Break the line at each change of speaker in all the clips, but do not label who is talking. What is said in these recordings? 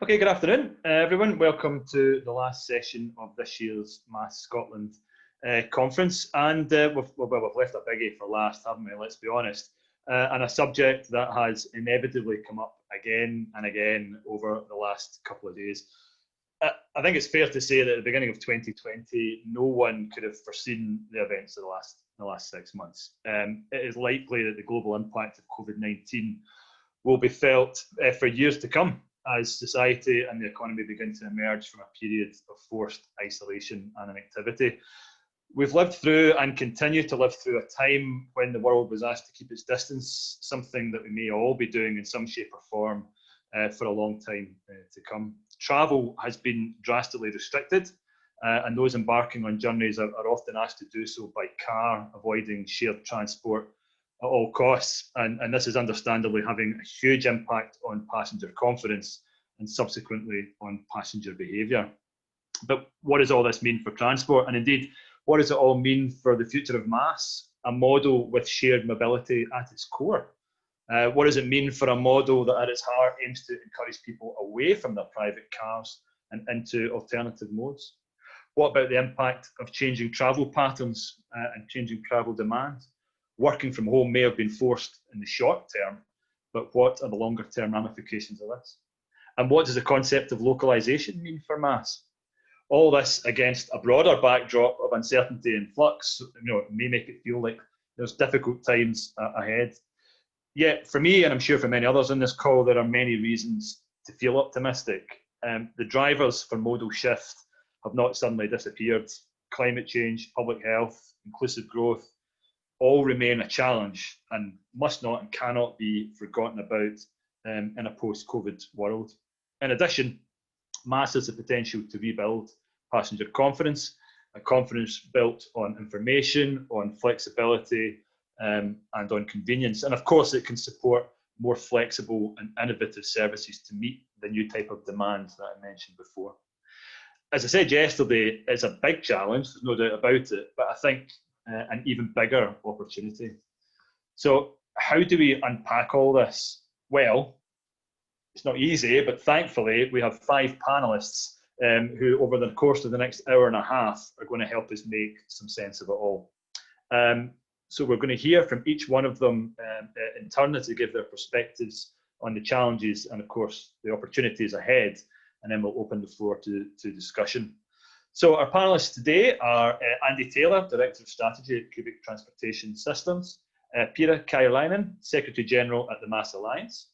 Okay, good afternoon, everyone. Welcome to the last session of this year's MaaS Scotland conference. And we've left a biggie for last, haven't we? Let's be honest. And a subject that has inevitably come up again and again over the last couple of days. I think it's fair to say that at the beginning of 2020, no one could have foreseen the events of the last 6 months. It is likely that the global impact of COVID-19 will be felt for years to come as society and the economy begin to emerge from a period of forced isolation and inactivity. We've lived through and continue to live through a time when the world was asked to keep its distance, something that we may all be doing in some shape or form for a long time to come. Travel has been drastically restricted, and those embarking on journeys are often asked to do so by car, avoiding shared transport at all costs, and this is understandably having a huge impact on passenger confidence and subsequently on passenger behaviour. But what does all this mean for transport, and indeed what does it all mean for the future of MaaS, a model with shared mobility at its core? What does it mean for a model that at its heart aims to encourage people away from their private cars and into alternative modes? What about the impact of changing travel patterns and changing travel demand? Working from home may have been forced in the short term, but what are the longer term ramifications of this? And what does the concept of localisation mean for MaaS? All this against a broader backdrop of uncertainty and flux, it may make it feel like there's difficult times ahead. Yet for me, and I'm sure for many others in this call, there are many reasons to feel optimistic. The drivers for modal shift have not suddenly disappeared. Climate change, public health, inclusive growth, all remain a challenge and must not and cannot be forgotten about in a post-COVID world. In addition, MaaS has the potential to rebuild passenger confidence, a confidence built on information, on flexibility, and on convenience. And of course, it can support more flexible and innovative services to meet the new type of demand that I mentioned before. As I said yesterday, it's a big challenge, there's no doubt about it, but I think an even bigger opportunity. So how do we unpack all this? Well, it's not easy, but thankfully we have 5 panelists who over the course of the next hour and a half are going to help us make some sense of it all. So we're going to hear from each one of them in turn to give their perspectives on the challenges and of course the opportunities ahead, and then we'll open the floor to discussion. So our panelists today are Andy Taylor, Director of Strategy at Cubic Transportation Systems, Pira Kairalainen, Secretary General at the MaaS Alliance,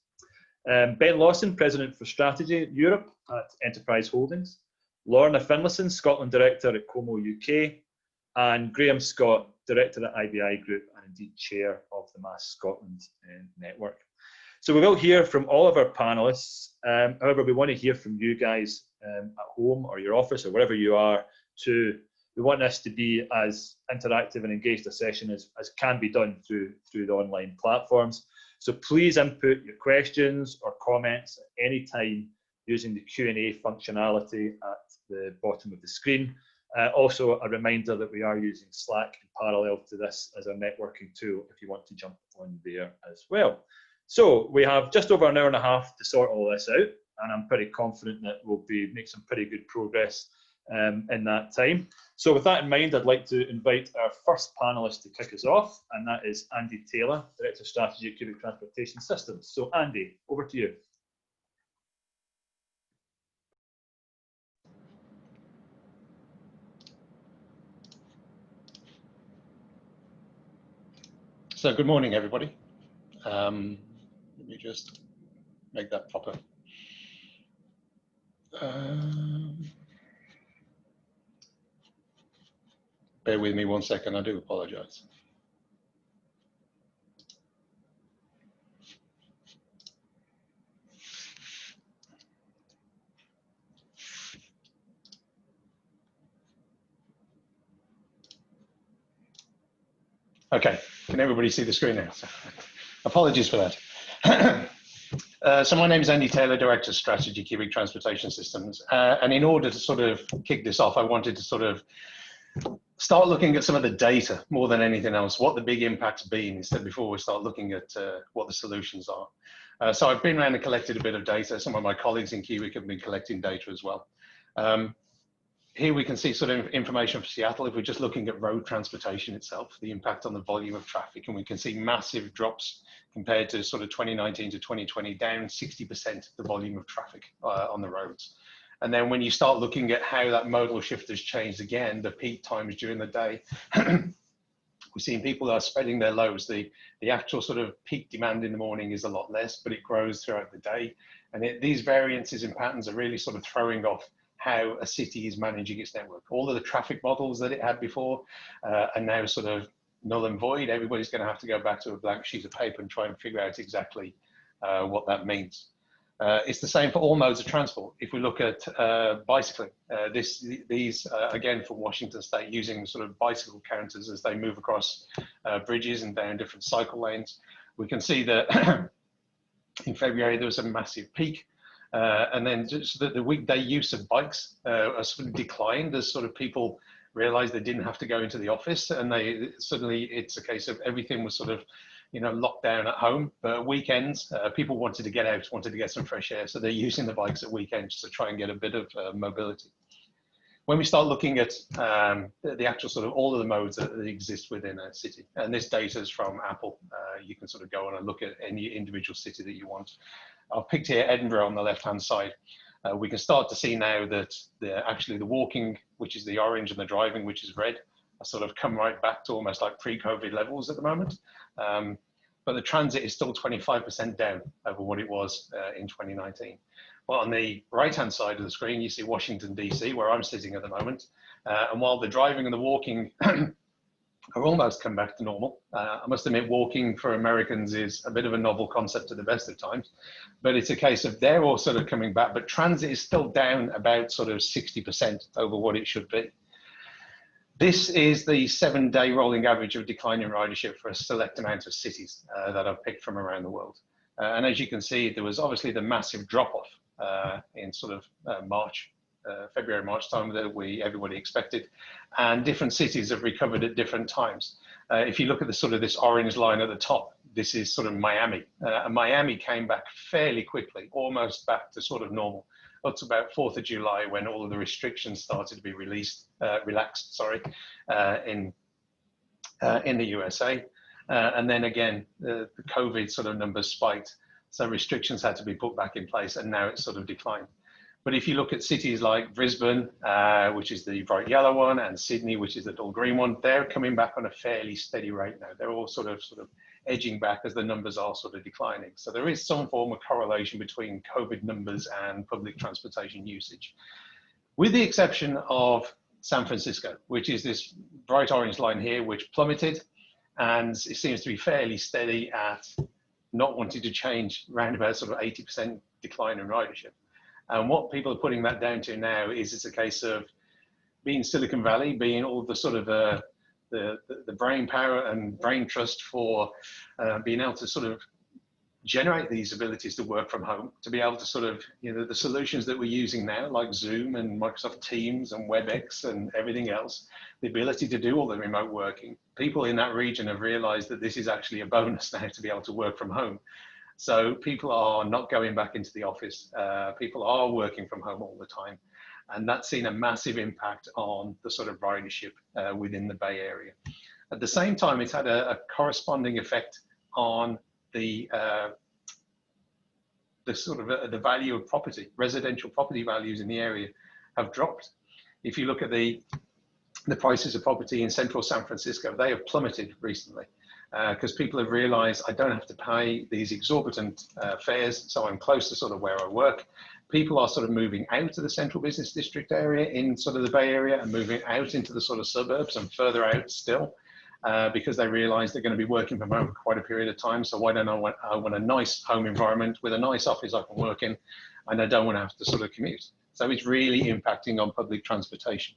Ben Lawson, President for Strategy Europe at Enterprise Holdings, Lorna Finlayson, Scotland Director at Como UK, and Graham Scott, Director at IBI Group and indeed Chair of the MaaS Scotland Network. So we will hear from all of our panelists. However, we want to hear from you guys at home or your office or wherever you are too. We want this to be as interactive and engaged a session as can be done through the online platforms. So please input your questions or comments at any time using the Q&A functionality at the bottom of the screen. Also a reminder that we are using Slack in parallel to this as a networking tool if you want to jump on there as well. So we have just over an hour and a half to sort all this out, and I'm pretty confident that we'll make some pretty good progress in that time. So with that in mind, I'd like to invite our first panelist to kick us off, and that is Andy Taylor, Director of Strategy at Cubic Transportation Systems. So Andy, over to you.
So good morning, everybody. Let me just make that proper. Bear with me 1 second, I do apologize. Okay, can everybody see the screen now? Apologies for that. So my name is Andy Taylor, Director of Strategy, Cubic Transportation Systems. And in order to sort of kick this off, I wanted to sort of start looking at some of the data more than anything else, what the big impact's been, instead before we start looking at what the solutions are. So I've been around and collected a bit of data. Some of my colleagues in Kiewik have been collecting data as well. Here we can see sort of information for Seattle. If we're just looking at road transportation itself, the impact on the volume of traffic, and we can see massive drops compared to sort of 2019 to 2020, down 60% the volume of traffic on the roads. And then when you start looking at how that modal shift has changed again, the peak times during the day, we're seeing people are spreading their loads. The actual sort of peak demand in the morning is a lot less, but it grows throughout the day. And these variances in patterns are really sort of throwing off how a city is managing its network. All of the traffic models that it had before are now sort of null and void. Everybody's going to have to go back to a blank sheet of paper and try and figure out exactly what that means. It's the same for all modes of transport. If we look at bicycling, these again from Washington State, using sort of bicycle counters as they move across bridges and down different cycle lanes, we can see that in February there was a massive peak. And then just the weekday use of bikes sort of declined as sort of people realized they didn't have to go into the office, and they suddenly, it's a case of everything was sort of, you know, locked down at home. But weekends, people wanted to get out, wanted to get some fresh air, so they're using the bikes at weekends to try and get a bit of mobility. When we start looking at the actual sort of all of the modes that exist within a city, and this data is from Apple, you can sort of go on and look at any individual city that you want. I've picked here Edinburgh on the left-hand side. We can start to see now that actually the walking, which is the orange, and the driving, which is red, are sort of come right back to almost like pre-COVID levels at the moment. But the transit is still 25% down over what it was in 2019. Well, on the right-hand side of the screen, you see Washington, DC, where I'm sitting at the moment. And while the driving and the walking are almost come back to normal, I must admit, walking for Americans is a bit of a novel concept at the best of times, but it's a case of they're all sort of coming back, but transit is still down about sort of 60% over what it should be. This is the 7-day rolling average of declining ridership for a select amount of cities that I've picked from around the world. And as you can see, there was obviously the massive drop-off in sort of February, March time that everybody expected, and different cities have recovered at different times. If you look at the sort of this orange line at the top, this is sort of Miami. And Miami came back fairly quickly, almost back to sort of normal, up to about 4th of July when all of the restrictions started to be relaxed, in the USA. And then again, the COVID sort of numbers spiked, so restrictions had to be put back in place, and now it's sort of declined. But if you look at cities like Brisbane, which is the bright yellow one, and Sydney, which is the dull green one, they're coming back on a fairly steady rate now. They're all sort of edging back as the numbers are sort of declining. So there is some form of correlation between COVID numbers and public transportation usage, with the exception of San Francisco, which is this bright orange line here, which plummeted, and it seems to be fairly steady at not wanting to change, around about sort of 80% decline in ridership. And what people are putting that down to now is it's a case of being Silicon Valley, being all the sort of the brain power and brain trust for being able to sort of generate these abilities to work from home, to be able to sort of, you know, the solutions that we're using now, like Zoom and Microsoft Teams and WebEx and everything else, the ability to do all the remote working. People in that region have realized that this is actually a bonus now to be able to work from home. So people are not going back into the office. People are working from home all the time. And that's seen a massive impact on the sort of ridership within the Bay Area. At the same time, it's had a corresponding effect on the sort of the value of property. Residential property values in the area have dropped. If you look at the prices of property in central San Francisco, they have plummeted recently. Because people have realized I don't have to pay these exorbitant fares, so I'm close to sort of where I work. People are sort of moving out of the central business district area in sort of the Bay Area and moving out into the sort of suburbs and further out still, because they realize they're going to be working from home for quite a period of time. So why don't I want a nice home environment with a nice office I can work in, and I don't want to have to sort of commute. So it's really impacting on public transportation.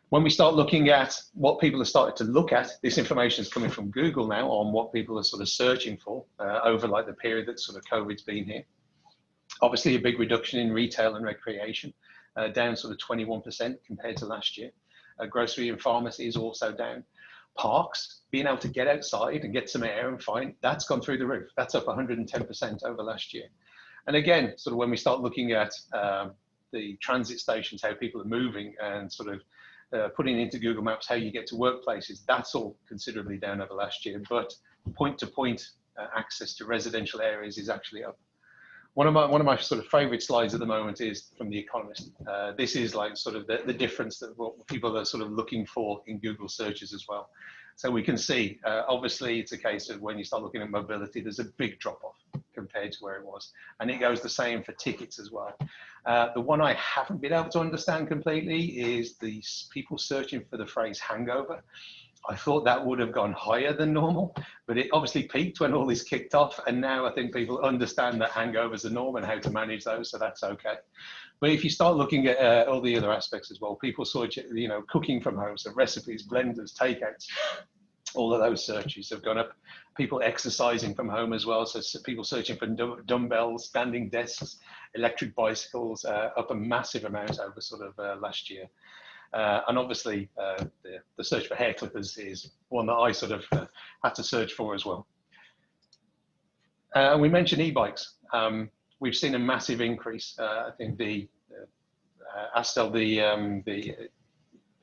When we start looking at what people have started to look at, this information is coming from Google now on what people are sort of searching for over like the period that sort of COVID's been here. Obviously a big reduction in retail and recreation, down sort of 21% compared to last year. Grocery and pharmacy is also down. Parks, being able to get outside and get some air and find, that's gone through the roof. That's up 110% over last year. And again, sort of when we start looking at the transit stations, how people are moving, and sort of putting into Google Maps how you get to workplaces, that's all considerably down over last year. But point-to-point access to residential areas is actually up. One of my sort of favorite slides at the moment is from The Economist. This is like sort of the difference that what people are sort of looking for in Google searches as well. So we can see, obviously it's a case of when you start looking at mobility, there's a big drop off compared to where it was. And it goes the same for tickets as well. The one I haven't been able to understand completely is the people searching for the phrase hangover. I thought that would have gone higher than normal, but it obviously peaked when all this kicked off. And now I think people understand that hangovers are normal and how to manage those, so that's okay. But if you start looking at all the other aspects as well, people search, you know, cooking from home, so recipes, blenders, takeouts, all of those searches have gone up. People exercising from home as well, so people searching for dumbbells, standing desks, electric bicycles, up a massive amount over sort of last year. And obviously the search for hair clippers is one that I sort of had to search for as well. We mentioned e-bikes. We've seen a massive increase. I think the Astel, the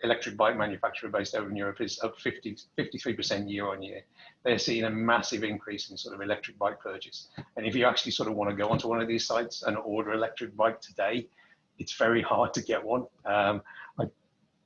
electric bike manufacturer based over in Europe, is up 53% year on year. They're seeing a massive increase in sort of electric bike purchase. And if you actually sort of want to go onto one of these sites and order electric bike today, it's very hard to get one. I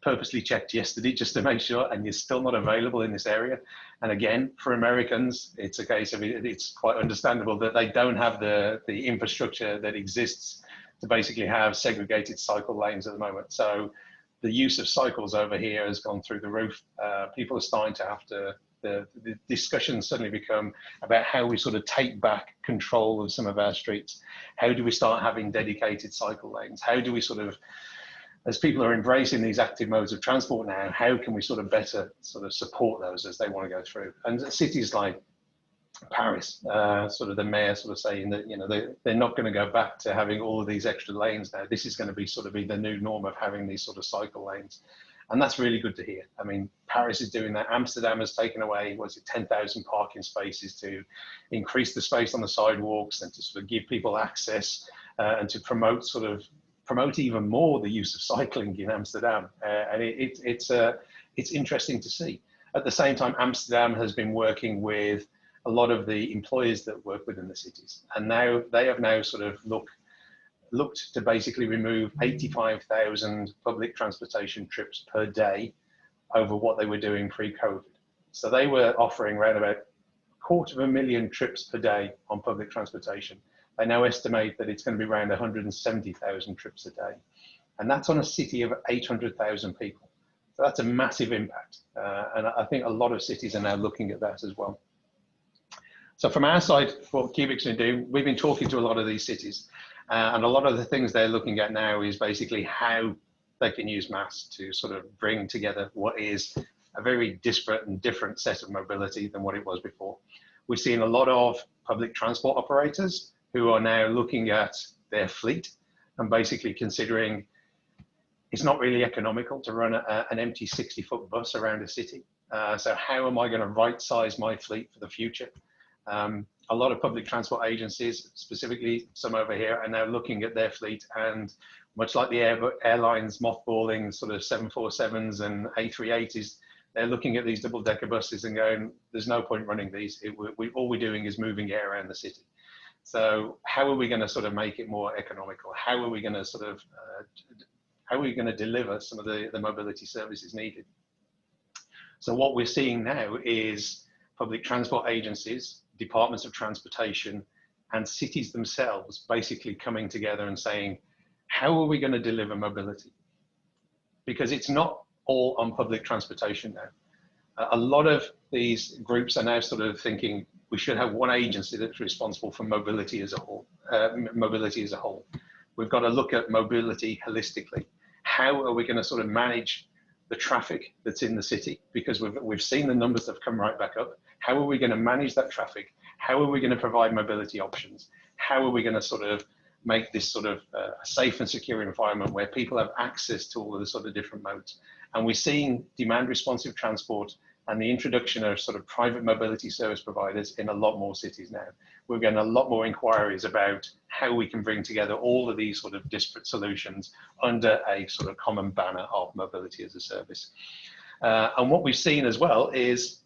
purposely checked yesterday just to make sure, and you're still not available in this area. And again, for Americans, it's a case of it's quite understandable that they don't have the infrastructure that exists to basically have segregated cycle lanes at the moment. So the use of cycles over here has gone through the roof. People are starting to have to, the discussions suddenly become about how we sort of take back control of some of our streets. How do we start having dedicated cycle lanes? How do we sort of, as people are embracing these active modes of transport now, how can we sort of better sort of support those as they want to go through? And cities like Paris, sort of the mayor sort of saying that, you know, they're not going to go back to having all of these extra lanes now. This is going to be sort of be the new norm of having these sort of cycle lanes. And that's really good to hear. I mean, Paris is doing that. Amsterdam has taken away, was it 10,000 parking spaces to increase the space on the sidewalks and to sort of give people access and to promote even more the use of cycling in Amsterdam. And it's interesting to see. At the same time, Amsterdam has been working with a lot of the employers that work within the cities. And now they have now sort of looked to basically remove 85,000 public transportation trips per day over what they were doing pre-COVID. So they were offering around about 250,000 trips per day on public transportation. They now estimate that it's going to be around 170,000 trips a day. And that's on a city of 800,000 people. So that's a massive impact. And I think a lot of cities are now looking at that as well. So from our side, what Cubic's going to do, we've been talking to a lot of these cities. And a lot of the things they're looking at now is basically how they can use MaaS to sort of bring together what is a very disparate and different set of mobility than what it was before. We've seen a lot of public transport operators who are now looking at their fleet and basically considering it's not really economical to run an empty 60-foot bus around a city. So how am I going to right-size my fleet for the future? A lot of public transport agencies, specifically some over here, are now looking at their fleet, and much like the airlines mothballing sort of 747s and A380s, they're looking at these double-decker buses and going, there's no point running these. All we're doing is moving air around the city. So how are we going to sort of make it more economical? How are we going to sort of, how are we going to deliver some of the mobility services needed? So what we're seeing now is public transport agencies, departments of transportation, and cities themselves basically coming together and saying, how are we going to deliver mobility? Because it's not all on public transportation now. A lot of these groups are now sort of thinking we should have one agency that's responsible for mobility as a whole. We've got to look at mobility holistically. How are we going to sort of manage the traffic that's in the city? Because we've seen the numbers that have come right back up. How are we going to manage that traffic? How are we going to provide mobility options? How are we going to sort of make this sort of a safe and secure environment where people have access to all of the sort of different modes? And we're seeing demand responsive transport and the introduction of sort of private mobility service providers in a lot more cities now. We're getting a lot more inquiries about how we can bring together all of these sort of disparate solutions under a sort of common banner of mobility as a service. And what we've seen as well is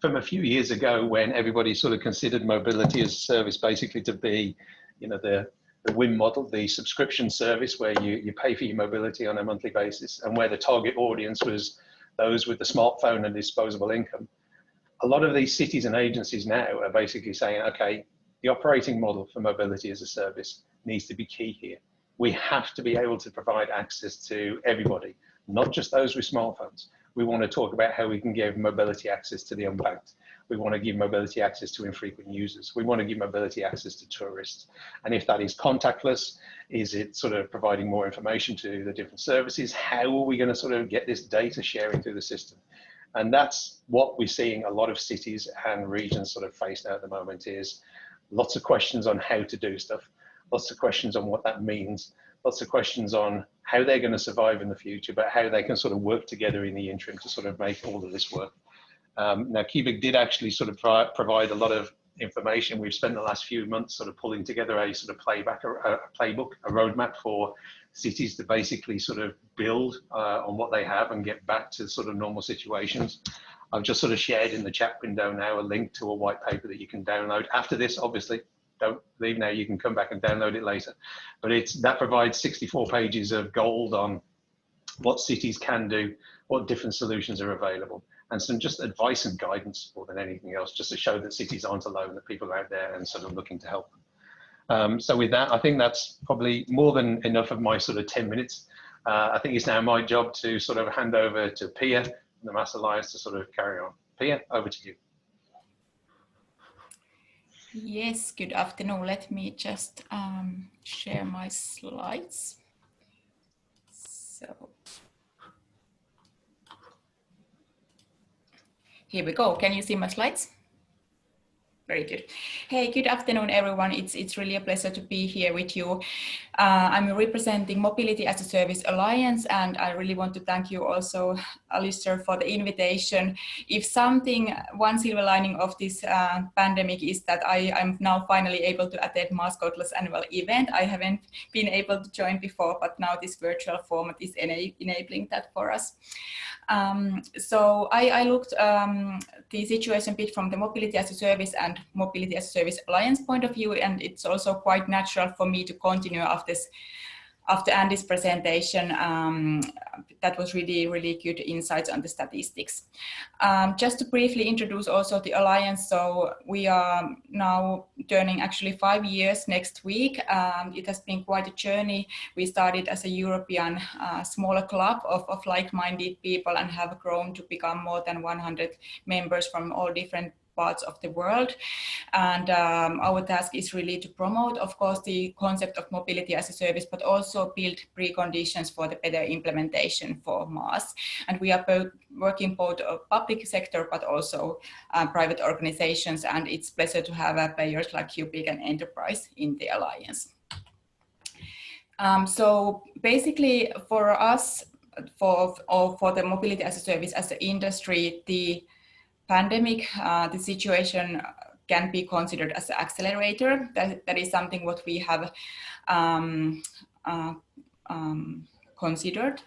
from a few years ago, when everybody sort of considered mobility as a service basically to be, you know, the WIM model, the subscription service where you pay for your mobility on a monthly basis, and where the target audience was those with the smartphone and disposable income. A lot of these cities and agencies now are basically saying, okay, the operating model for mobility as a service needs to be key here. We have to be able to provide access to everybody, not just those with smartphones. We want to talk about how we can give mobility access to the unbanked. We want to give mobility access to infrequent users. We want to give mobility access to tourists. And if that is contactless, is it sort of providing more information to the different services? How are we going to sort of get this data sharing through the system? And that's what we're seeing a lot of cities and regions sort of face now at the moment, is lots of questions on how to do stuff, lots of questions on what that means, lots of questions on how they're going to survive in the future, but how they can sort of work together in the interim to sort of make all of this work. Now, Cubic did actually sort of provide a lot of information. We've spent the last few months sort of pulling together a sort of playbook, a roadmap for cities to basically sort of build on what they have and get back to sort of normal situations. I've just sort of shared in the chat window now a link to a white paper that you can download. After this, obviously, don't leave now, you can come back and download it later. But that provides 64 pages of gold on what cities can do, what different solutions are available, and some just advice and guidance more than anything else, just to show that cities aren't alone, that people are out there and sort of looking to help them. So with that, I think that's probably more than enough of my sort of 10 minutes. I think it's now my job to sort of hand over to Pia and the MaaS Alliance to sort of carry on. Pia, over to you.
Yes, good afternoon. Let me just share my slides. So here we go. Can you see my slides? Very good. Hey, good afternoon, everyone. It's really a pleasure to be here with you. I'm representing Mobility as a Service Alliance, and I really want to thank you also, Alistair, for the invitation. If one silver lining of this pandemic is that I'm now finally able to attend MaaS Scotland's annual event. I haven't been able to join before, but now this virtual format is enabling that for us. So I looked the situation a bit from the Mobility as a Service and Mobility as a Service Alliance point of view, and it's also quite natural for me to continue after Andy's presentation. That was really good insights on the statistics. Just to briefly introduce also the Alliance, so we are now turning actually 5 years next week. It has been quite a journey. We started as a European smaller club of like-minded people and have grown to become more than 100 members from all different parts of the world. And our task is really to promote, of course, the concept of mobility as a service, but also build preconditions for the better implementation for MaaS. And we are working both public sector, but also private organizations. And it's a pleasure to have players like Cubic and Enterprise in the Alliance. So basically for us, for the mobility as a service, as an industry, the pandemic, the situation can be considered as an accelerator. That is something what we have considered.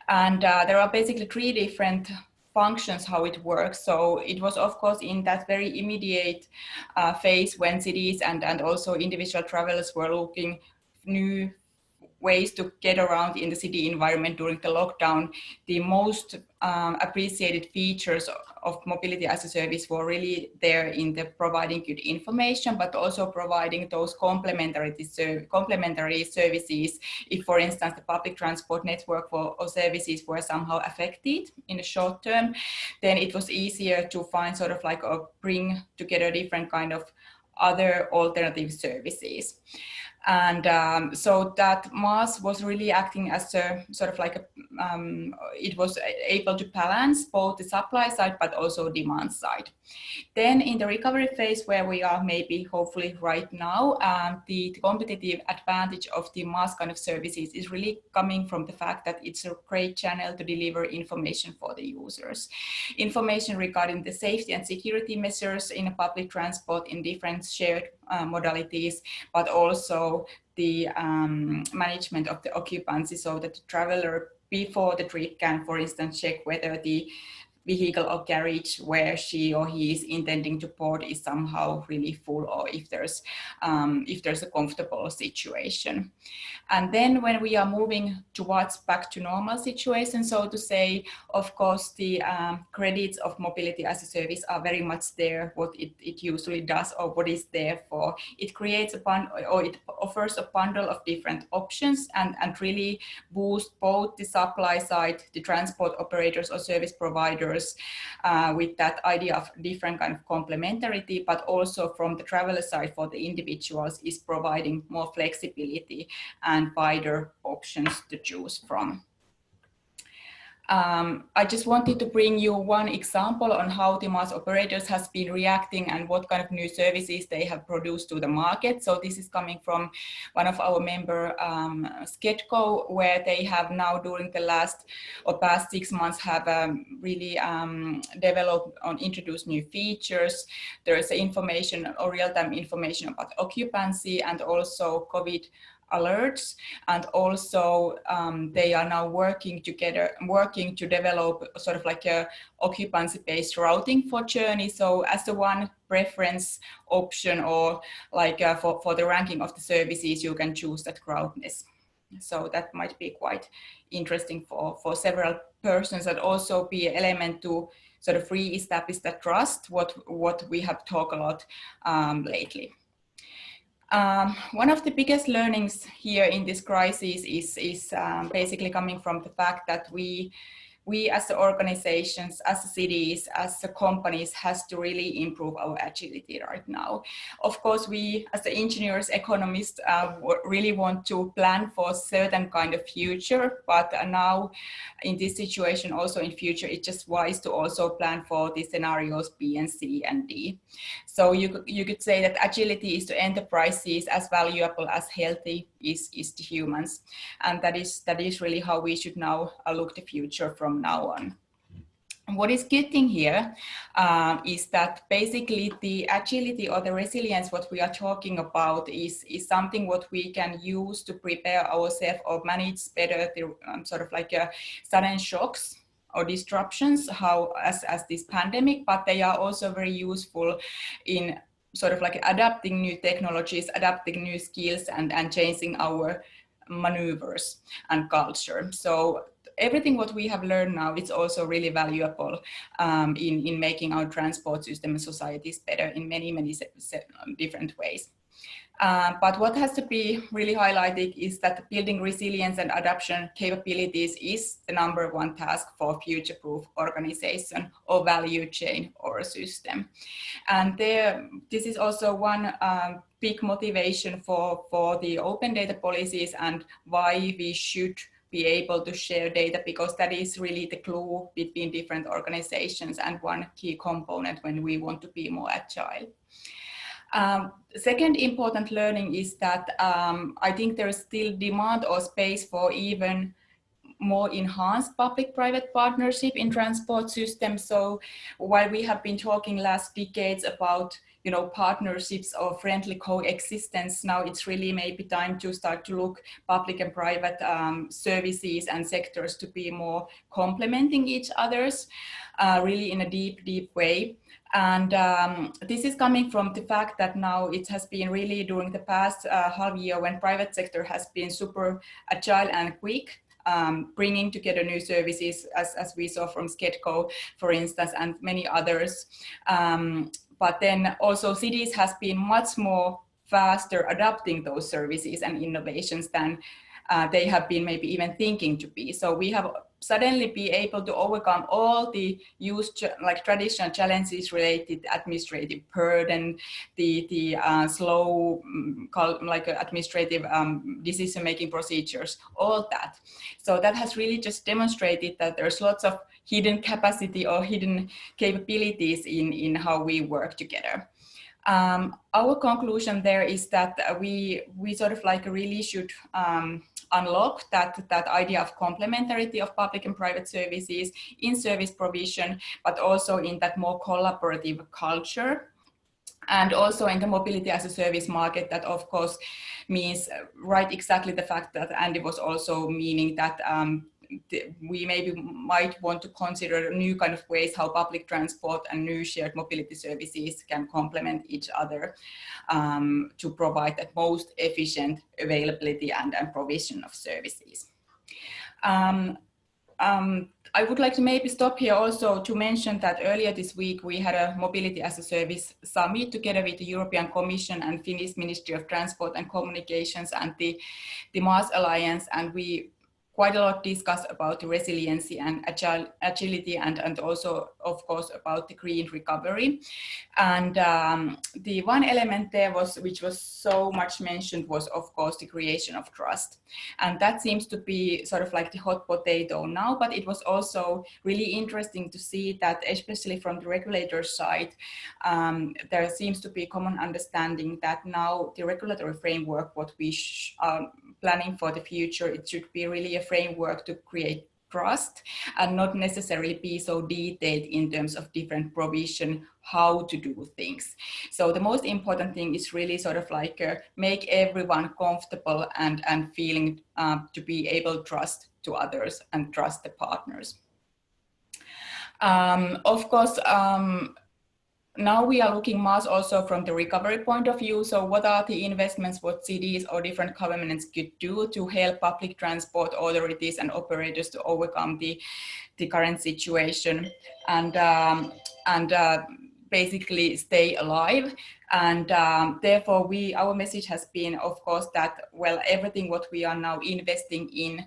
And there are basically 3 different functions how it works. So it was, of course, in that very immediate phase when cities and also individual travelers were looking new ways to get around in the city environment during the lockdown. The most appreciated features of mobility as a service were really there in the providing good information, but also providing those complementary services. If, for instance, the public transport network or services were somehow affected in the short term, then it was easier to find sort of like bring together different kind of other alternative services. And so that MaaS was really acting as a sort of like a, it was able to balance both the supply side but also demand side. Then in the recovery phase where we are maybe hopefully right now, the competitive advantage of the MaaS kind of services is really coming from the fact that it's a great channel to deliver information for the users. Information regarding the safety and security measures in a public transport in different shared modalities, but also the management of the occupancy, so that the traveler before the trip can, for instance, check whether the vehicle or carriage where she or he is intending to board is somehow really full, or if there's a comfortable situation. And then when we are moving towards back to normal situation, so to say, of course, the credits of mobility as a service are very much there, what it usually does or what is there for. It creates a bundle, or it offers a bundle of different options and really boost both the supply side, the transport operators or service providers with that idea of different kind of complementarity, but also from the traveler side for the individuals is providing more flexibility and wider options to choose from. I just wanted to bring you one example on how the MaaS operators has been reacting and what kind of new services they have produced to the market. So this is coming from one of our member, Sketco, where they have now during the past 6 months have really developed and introduced new features. There is information or real-time information about occupancy and also COVID alerts, and also they are now working to develop sort of like a occupancy-based routing for journey. So as the one preference option, or like for the ranking of the services, you can choose that crowdness. So that might be quite interesting for several persons, and also be an element to sort of re-establish that trust, what we have talked a lot lately. One of the biggest learnings here in this crisis is basically coming from the fact that we as the organizations, as the cities, as the companies has to really improve our agility right now. Of course, we as the engineers, economists really want to plan for a certain kind of future, but now in this situation, also in future, it's just wise to also plan for the scenarios B and C and D. So you could say that agility is to enterprises as valuable as healthy is to humans. And that is really how we should now look the future from now on. What is good thing here is that basically the agility or the resilience what we are talking about is something what we can use to prepare ourselves or manage better the sort of like sudden shocks or disruptions as this pandemic, but they are also very useful in sort of like adapting new technologies, adapting new skills, and changing our maneuvers and culture. So everything what we have learned now, it's also really valuable in making our transport system and societies better in many different ways. But what has to be really highlighted is that building resilience and adaptation capabilities is the #1 task for future-proof organization or value chain or a system. And this is also one big motivation for the open data policies and why we should be able to share data, because that is really the glue between different organizations and one key component when we want to be more agile. Second important learning is that I think there is still demand or space for even more enhanced public-private partnership in transport systems. So while we have been talking last decades about partnerships or friendly coexistence, now it's really maybe time to start to look public and private services and sectors to be more complementing each others really in a deep way. And this is coming from the fact that now it has been really during the past half year when private sector has been super agile and quick, bringing together new services as we saw from Sketco, for instance, and many others. But then also cities has been much more faster adopting those services and innovations than they have been maybe even thinking to be. So we have suddenly be able to overcome all the traditional challenges related to administrative burden, the slow administrative decision-making procedures, all that. So that has really just demonstrated that there's lots of hidden capacity or hidden capabilities in how we work together. Our conclusion there is that we sort of really should unlock that idea of complementarity of public and private services in service provision, but also in that more collaborative culture. And also in the mobility as a service market, that of course means exactly the fact that Andy was also meaning that we might want to consider new kind of ways how public transport and new shared mobility services can complement each other to provide that most efficient availability and provision of services. I would like to maybe stop here also to mention that earlier this week we had a Mobility as a Service summit together with the European Commission and Finnish Ministry of Transport and Communications and the MaaS Alliance, and we quite a lot discussed about the resiliency and agility and also, of course, about the green recovery. And the one element there which was so much mentioned was, of course, the creation of trust. And that seems to be sort of like the hot potato now, but it was also really interesting to see that, especially from the regulator side, there seems to be common understanding that now the regulatory framework, what we are planning for the future, it should be really a framework to create trust and not necessarily be so detailed in terms of different provision, how to do things. So the most important thing is really sort of like make everyone comfortable and feeling to be able to trust to others and trust the partners. Of course, now we are looking MaaS also from the recovery point of view. So what are the investments what cities or different governments could do to help public transport authorities and operators to overcome the current situation and basically stay alive. And therefore our message has been, of course, that, well, everything what we are now investing in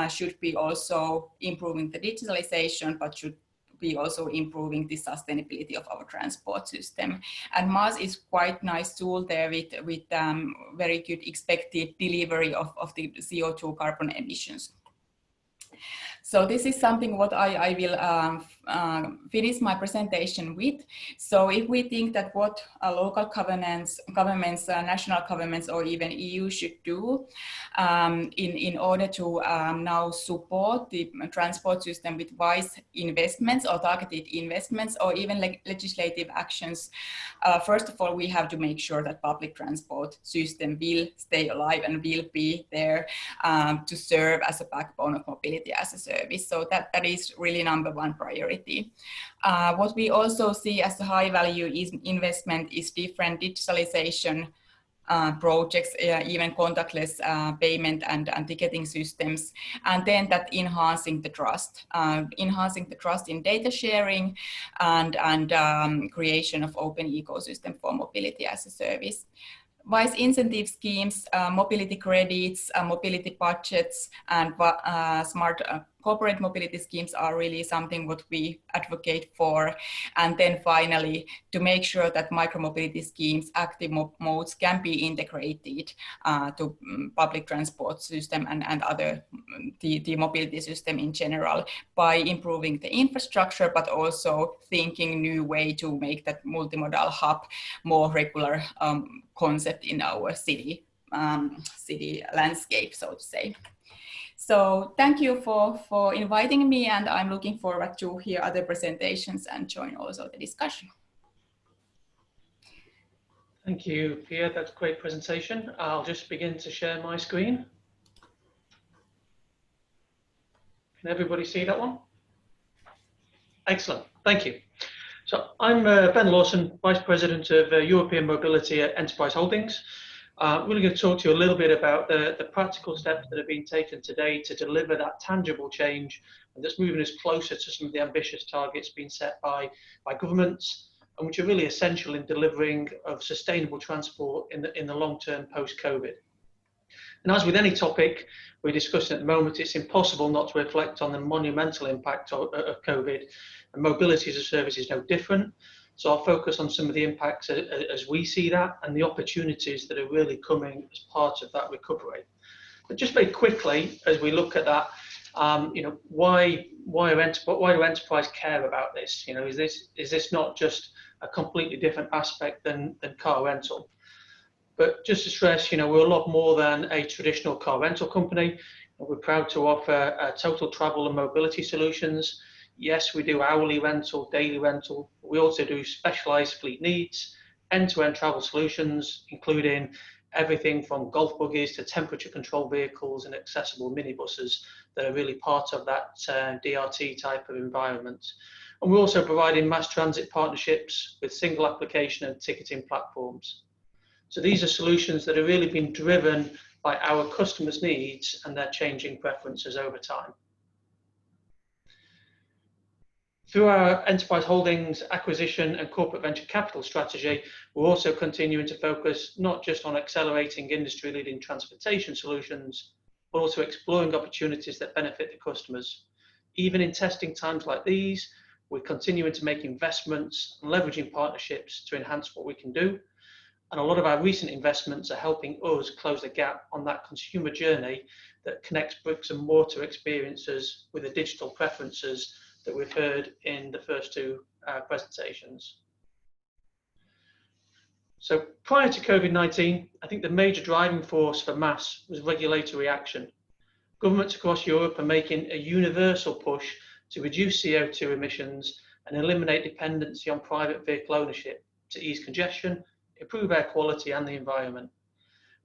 should be also improving the digitalization, but should be also improving the sustainability of our transport system. And MaaS is quite nice tool there with very good expected delivery of the CO2 carbon emissions. So this is something what I will finish my presentation with. So if we think that what local governments, national governments, or even EU should do in order to now support the transport system with wise investments or targeted investments or even legislative actions, first of all, we have to make sure that public transport system will stay alive and will be there to serve as a backbone of mobility as a service. So that is really #1 priority. What we also see as a high value investment is different digitalization projects, even contactless payment and ticketing systems, and then that enhancing the trust in data sharing and creation of open ecosystem for mobility as a service. Wise incentive schemes, mobility credits, mobility budgets, and smart corporate mobility schemes are really something what we advocate for. And then finally, to make sure that micromobility schemes, active modes can be integrated to public transport system and other the mobility system in general by improving the infrastructure, but also thinking new way to make that multimodal hub more regular concept in our city landscape, so to say. So thank you for inviting me, and I'm looking forward to hear other presentations and join also the discussion.
Thank you, Pia. That's a great presentation. I'll just begin to share my screen. Can everybody see that one? Excellent, thank you. So I'm Ben Lawson, Vice President of European Mobility at Enterprise Holdings. We're going to talk to you a little bit about the practical steps that have been taken today to deliver that tangible change and that's moving us closer to some of the ambitious targets being set by governments, and which are really essential in delivering of sustainable transport in the long term post-COVID. And as with any topic we're discussing at the moment, it's impossible not to reflect on the monumental impact of COVID, and mobility as a service is no different. So I'll focus on some of the impacts as we see that, and the opportunities that are really coming as part of that recovery. But just very quickly, as we look at that, why do enterprise care about this? Is this not just a completely different aspect than car rental? But just to stress, we're a lot more than a traditional car rental company. We're proud to offer total travel and mobility solutions. Yes, we do hourly rental, daily rental. We also do specialized fleet needs, end-to-end travel solutions, including everything from golf buggies to temperature control vehicles and accessible minibuses that are really part of that DRT type of environment. And we're also providing mass transit partnerships with single application and ticketing platforms. So these are solutions that have really been driven by our customers' needs and their changing preferences over time. Through our enterprise holdings acquisition and corporate venture capital strategy, we're also continuing to focus not just on accelerating industry-leading transportation solutions, but also exploring opportunities that benefit the customers. Even in testing times like these, we're continuing to make investments and leveraging partnerships to enhance what we can do. And a lot of our recent investments are helping us close the gap on that consumer journey that connects bricks and mortar experiences with the digital preferences that we've heard in the first two presentations. So prior to COVID-19, I think the major driving force for MaaS was regulatory action. Governments across Europe are making a universal push to reduce CO2 emissions and eliminate dependency on private vehicle ownership to ease congestion, improve air quality and the environment.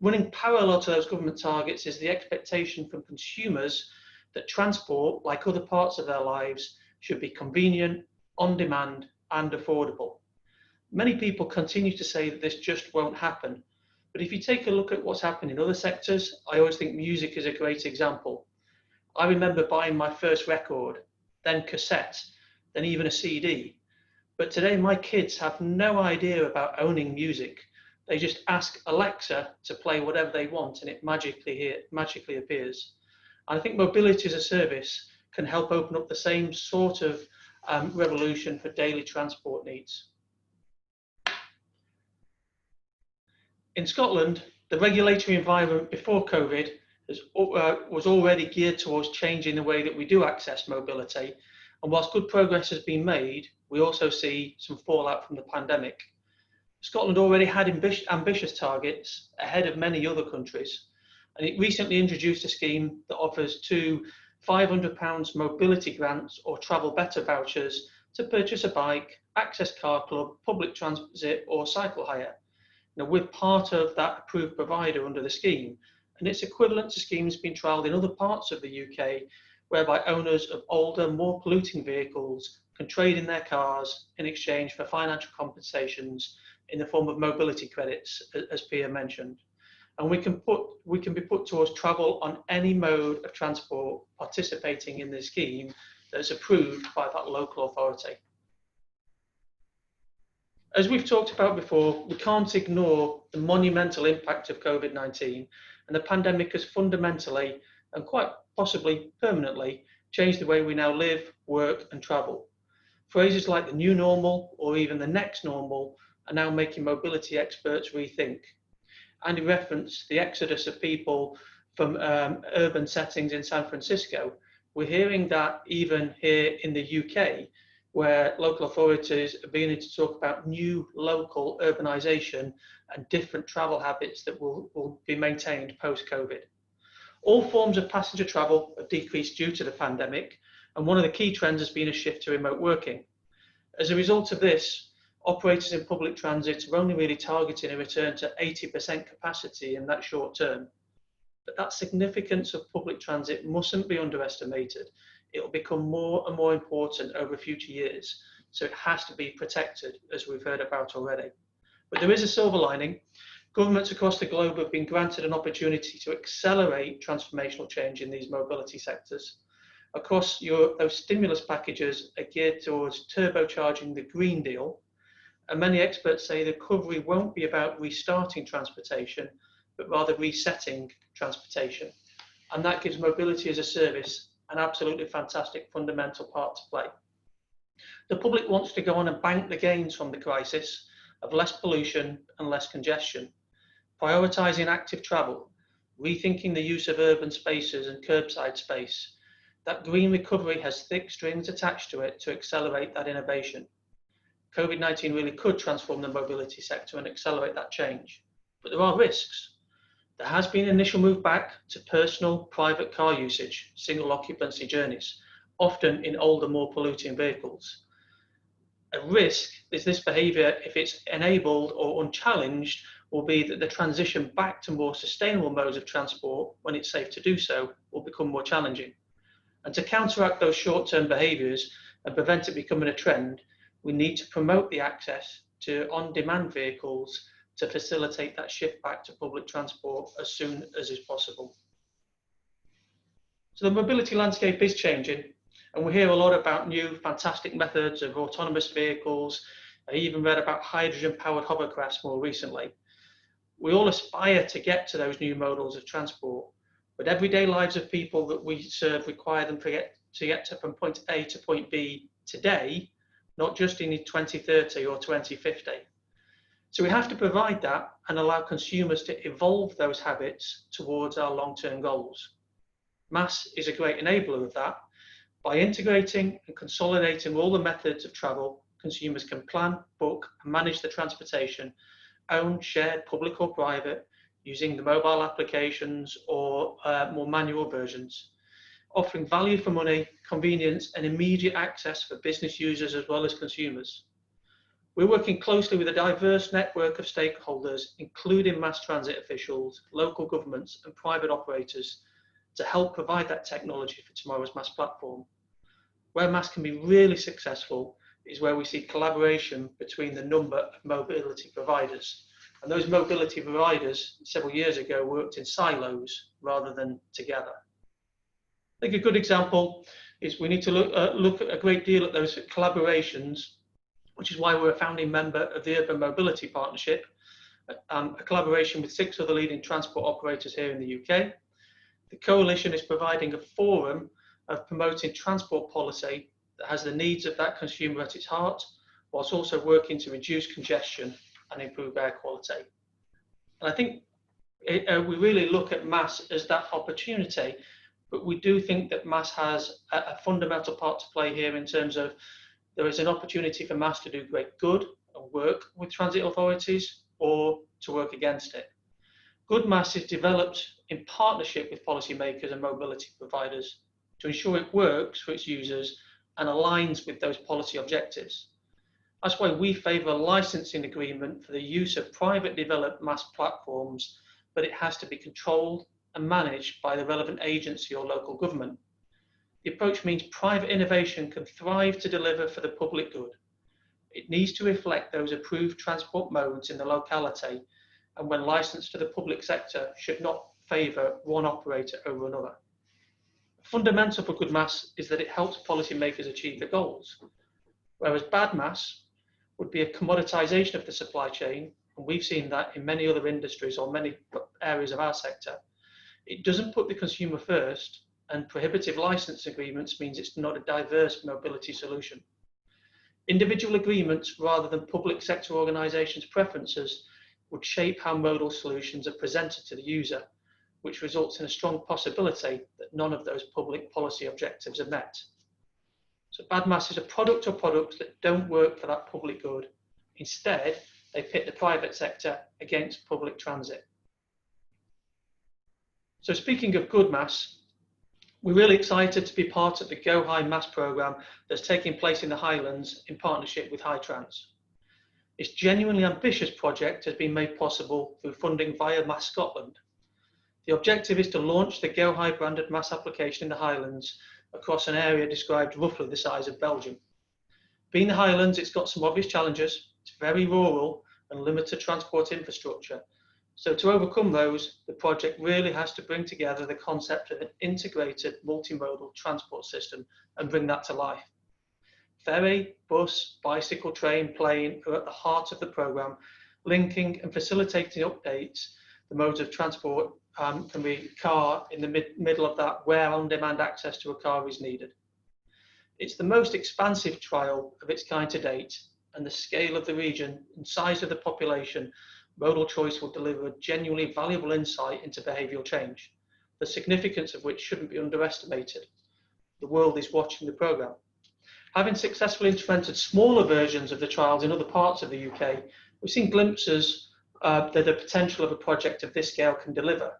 Running parallel to those government targets is the expectation from consumers that transport, like other parts of their lives, should be convenient, on demand and affordable. Many people continue to say that this just won't happen, but if you take a look at what's happened in other sectors, I always think music is a great example. I remember buying my first record, then cassette, then even a CD. But today my kids have no idea about owning music. They just ask Alexa to play whatever they want and it magically appears. And I think mobility as a service can help open up the same sort of revolution for daily transport needs. In Scotland, the regulatory environment before COVID was already geared towards changing the way that we do access mobility. And whilst good progress has been made, we also see some fallout from the pandemic. Scotland already had ambitious targets ahead of many other countries, and it recently introduced a scheme that offers two £500 mobility grants or travel better vouchers to purchase a bike, access car club, public transit or cycle hire. Now, we're part of that approved provider under the scheme, and it's equivalent to schemes being trialled in other parts of the UK, whereby owners of older, more polluting vehicles can trade in their cars in exchange for financial compensations in the form of mobility credits, as Pia mentioned. And we can be put towards travel on any mode of transport participating in this scheme that is approved by that local authority. As we've talked about before, we can't ignore the monumental impact of COVID-19, and the pandemic has fundamentally and quite possibly permanently changed the way we now live, work and travel. Phrases like the new normal or even the next normal are now making mobility experts rethink. And in reference the exodus of people from urban settings in San Francisco, we're hearing that even here in the UK, where local authorities are beginning to talk about new local urbanisation and different travel habits that will be maintained post-COVID. All forms of passenger travel have decreased due to the pandemic, and one of the key trends has been a shift to remote working. As a result of this, operators in public transit are only really targeting a return to 80% capacity in that short term. But that significance of public transit mustn't be underestimated. It will become more and more important over future years, so it has to be protected, as we've heard about already. But there is a silver lining. Governments across the globe have been granted an opportunity to accelerate transformational change in these mobility sectors. Across Europe, those stimulus packages are geared towards turbocharging the Green Deal, and many experts say the recovery won't be about restarting transportation, but rather resetting transportation. And that gives mobility as a service an absolutely fantastic fundamental part to play. The public wants to go on and bank the gains from the crisis of less pollution and less congestion, prioritising active travel, rethinking the use of urban spaces and curbside space. That green recovery has thick strings attached to it to accelerate that innovation. COVID-19 really could transform the mobility sector and accelerate that change. But there are risks. There has been an initial move back to personal private car usage, single occupancy journeys, often in older, more polluting vehicles. A risk is this behaviour, if it's enabled or unchallenged, will be that the transition back to more sustainable modes of transport, when it's safe to do so, will become more challenging. And to counteract those short-term behaviours and prevent it becoming a trend, we need to promote the access to on-demand vehicles to facilitate that shift back to public transport as soon as is possible. So the mobility landscape is changing, and we hear a lot about new fantastic methods of autonomous vehicles. I even read about hydrogen-powered hovercrafts more recently. We all aspire to get to those new models of transport, but everyday lives of people that we serve require them to get from point A to point B today, not just in 2030 or 2050. So we have to provide that and allow consumers to evolve those habits towards our long-term goals. MaaS is a great enabler of that. By integrating and consolidating all the methods of travel, consumers can plan, book, and manage the transportation, own, shared, public or private, using the mobile applications or more manual versions, offering value for money, convenience, and immediate access for business users as well as consumers. We're working closely with a diverse network of stakeholders, including mass transit officials, local governments, and private operators, to help provide that technology for tomorrow's MaaS platform. Where MaaS can be really successful is where we see collaboration between the number of mobility providers. And those mobility providers several years ago worked in silos rather than together. I think a good example is we need to look a great deal at those collaborations, which is why we're a founding member of the Urban Mobility Partnership, a collaboration with 6 other leading transport operators here in the UK. The coalition is providing a forum of promoting transport policy that has the needs of that consumer at its heart, whilst also working to reduce congestion and improve air quality. And I think we really look at MaaS as that opportunity, but we do think that MaaS has a fundamental part to play here in terms of there is an opportunity for MaaS to do great good and work with transit authorities or to work against it. Good MaaS is developed in partnership with policymakers and mobility providers to ensure it works for its users and aligns with those policy objectives. That's why we favour a licensing agreement for the use of private developed MaaS platforms, but it has to be controlled and managed by the relevant agency or local government. The approach means private innovation can thrive to deliver for the public good. It needs to reflect those approved transport modes in the locality, and when licensed to the public sector, should not favour one operator over another. Fundamental for good MaaS is that it helps policymakers achieve their goals, whereas bad MaaS would be a commoditisation of the supply chain, and we've seen that in many other industries or many areas of our sector. It doesn't put the consumer first, and prohibitive licence agreements means it's not a diverse mobility solution. Individual agreements rather than public sector organisations' preferences would shape how modal solutions are presented to the user, which results in a strong possibility that none of those public policy objectives are met. So bad MaaS is a product or products that don't work for that public good. Instead, they pit the private sector against public transit. So speaking of good MaaS, we're really excited to be part of the Go High MaaS programme that's taking place in the Highlands in partnership with HighTrans. This genuinely ambitious project has been made possible through funding via MaaS Scotland. The objective is to launch the Go High branded MaaS application in the Highlands across an area described roughly the size of Belgium. Being the Highlands, it's got some obvious challenges. It's very rural and limited transport infrastructure. So to overcome those, the project really has to bring together the concept of an integrated multimodal transport system and bring that to life. Ferry, bus, bicycle, train, plane are at the heart of the programme, linking and facilitating updates the modes of transport can be car in the middle of that, where on-demand access to a car is needed. It's the most expansive trial of its kind to date, and the scale of the region and size of the population, modal choice will deliver a genuinely valuable insight into behavioural change, the significance of which shouldn't be underestimated. The world is watching the programme. Having successfully implemented smaller versions of the trials in other parts of the UK, we've seen glimpses that the potential of a project of this scale can deliver.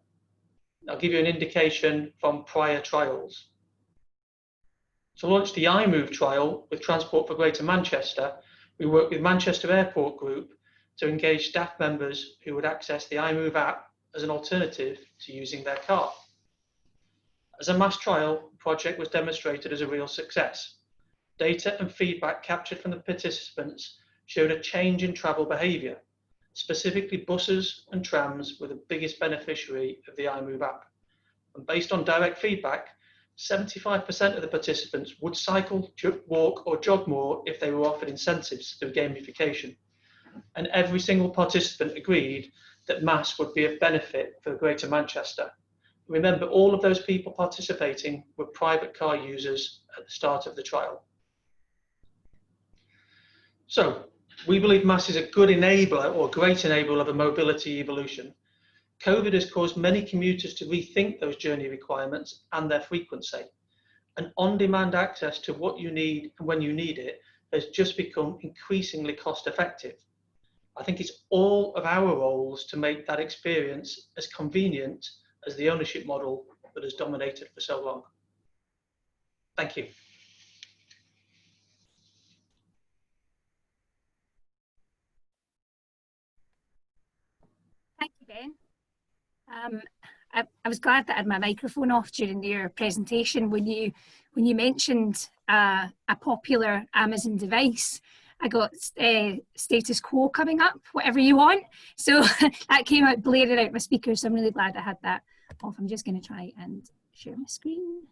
I'll give you an indication from prior trials. To launch the iMove trial with Transport for Greater Manchester, we worked with Manchester Airport Group to engage staff members who would access the iMove app as an alternative to using their car. As a MaaS trial, the project was demonstrated as a real success. Data and feedback captured from the participants showed a change in travel behaviour. Specifically, buses and trams were the biggest beneficiary of the iMove app. And based on direct feedback, 75% of the participants would cycle, walk or jog more if they were offered incentives through gamification. And every single participant agreed that MaaS would be of benefit for Greater Manchester. Remember, all of those people participating were private car users at the start of the trial. So, we believe MaaS is a good enabler or great enabler of a mobility evolution. COVID has caused many commuters to rethink those journey requirements and their frequency. And on-demand access to what you need and when you need it has just become increasingly cost-effective. I think it's all of our roles to make that experience as convenient as the ownership model that has dominated for so long. Thank you.
Thank you, Ben. I was glad that I had my microphone off during your presentation when you mentioned a popular Amazon device. I got status quo coming up, whatever you want. So that came out blaring out my speaker. So I'm really glad I had that off. I'm just going to try and share my screen.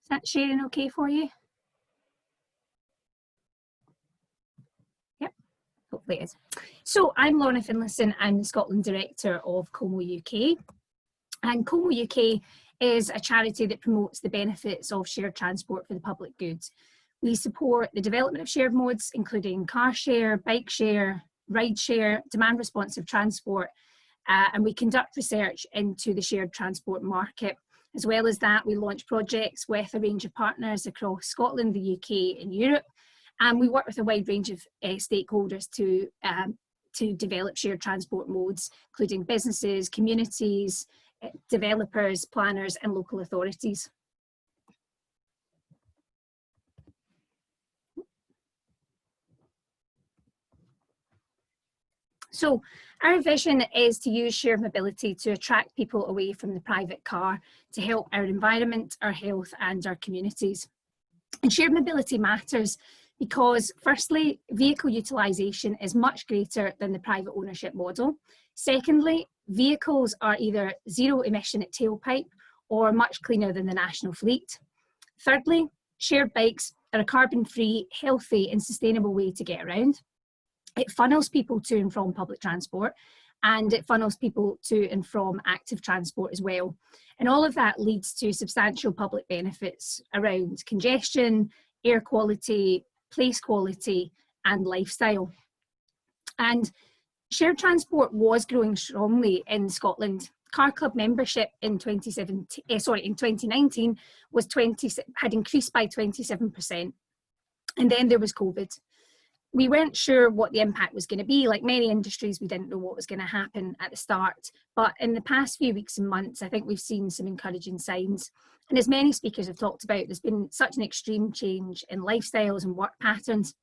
Is that sharing okay for you? Yep, hopefully it is. So I'm Lorna Finlayson. I'm the Scotland Director of Como UK. And Como UK is a charity that promotes the benefits of shared transport for the public good. We support the development of shared modes, including car share, bike share, ride share, demand responsive transport, and we conduct research into the shared transport market. As well as that, we launch projects with a range of partners across Scotland, the UK and Europe, and we work with a wide range of stakeholders to develop shared transport modes, including businesses, communities, developers, planners and local authorities. So our vision is to use shared mobility to attract people away from the private car to help our environment, our health and our communities. And shared mobility matters because, firstly, vehicle utilisation is much greater than the private ownership model. Secondly, vehicles are either zero emission at tailpipe or much cleaner than the national fleet. Thirdly, shared bikes are a carbon-free, healthy and sustainable way to get around. It funnels people to and from public transport, and it funnels people to and from active transport as well. And all of that leads to substantial public benefits around congestion, air quality, place quality and lifestyle. And shared transport was growing strongly in Scotland. Car club membership in 2019 was had increased by 27%. And then there was COVID. We weren't sure what the impact was going to be. Like many industries, we didn't know what was going to happen at the start. But in the past few weeks and months, I think we've seen some encouraging signs. And as many speakers have talked about, there's been such an extreme change in lifestyles and work patterns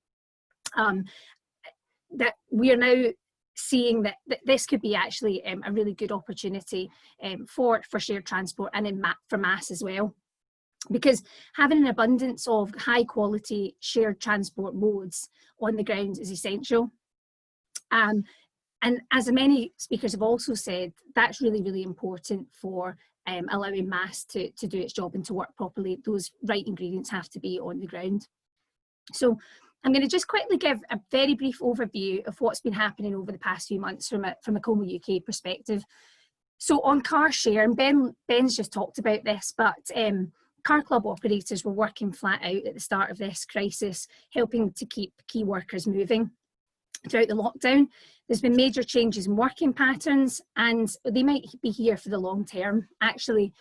that we are now seeing that this could be actually a really good opportunity for shared transport and for MaaS as well. Because having an abundance of high quality shared transport modes on the ground is essential. And as many speakers have also said, that's really, really important for allowing MaaS to do its job and to work properly. Those right ingredients have to be on the ground. So I'm going to just quickly give a very brief overview of what's been happening over the past few months from a Como UK perspective. So on car share, and Ben's just talked about this, but car club operators were working flat out at the start of this crisis, helping to keep key workers moving. Throughout the lockdown, there's been major changes in working patterns, and they might be here for the long term. Actually,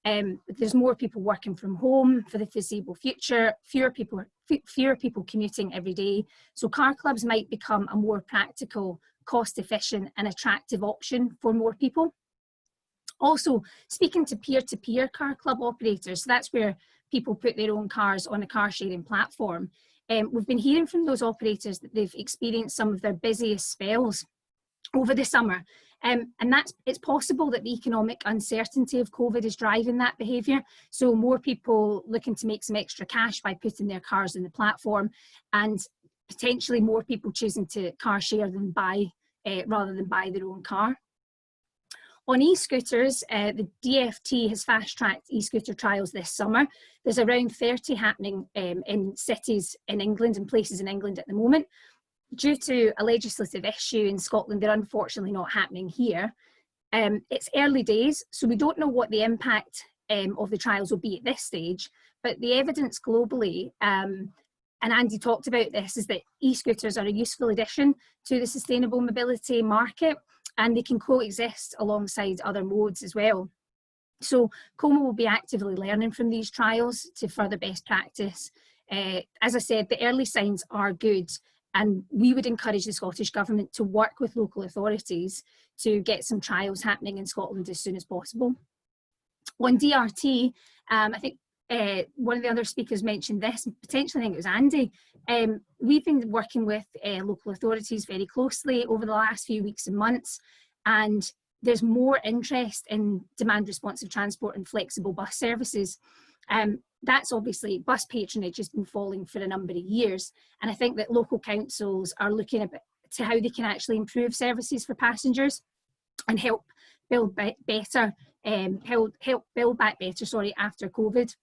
there's more people working from home for the foreseeable future, fewer people commuting every day. So car clubs might become a more practical, cost-efficient and attractive option for more people. Also, speaking to peer-to-peer car club operators, so that's where people put their own cars on a car sharing platform. We've been hearing from those operators that they've experienced some of their busiest spells over the summer. And it's possible that the economic uncertainty of COVID is driving that behaviour. So more people looking to make some extra cash by putting their cars in the platform, and potentially more people choosing to car share than rather than buy their own car. On e-scooters, the DfT has fast-tracked e-scooter trials this summer. There's around 30 happening in cities in England and places in England at the moment. Due to a legislative issue in Scotland, they're unfortunately not happening here. It's early days, so we don't know what the impact of the trials will be at this stage, but the evidence globally, and Andy talked about this, is that e-scooters are a useful addition to the sustainable mobility market, and they can coexist alongside other modes as well. So Como will be actively learning from these trials to further best practice. As I said, the early signs are good, and we would encourage the Scottish Government to work with local authorities to get some trials happening in Scotland as soon as possible. On DRT, I think one of the other speakers mentioned this, potentially I think it was Andy. We've been working with local authorities very closely over the last few weeks and months, and there's more interest in demand responsive transport and flexible bus services. That's obviously, bus patronage has been falling for a number of years, and I think that local councils are looking a bit to how they can actually improve services for passengers and help build back better, after COVID.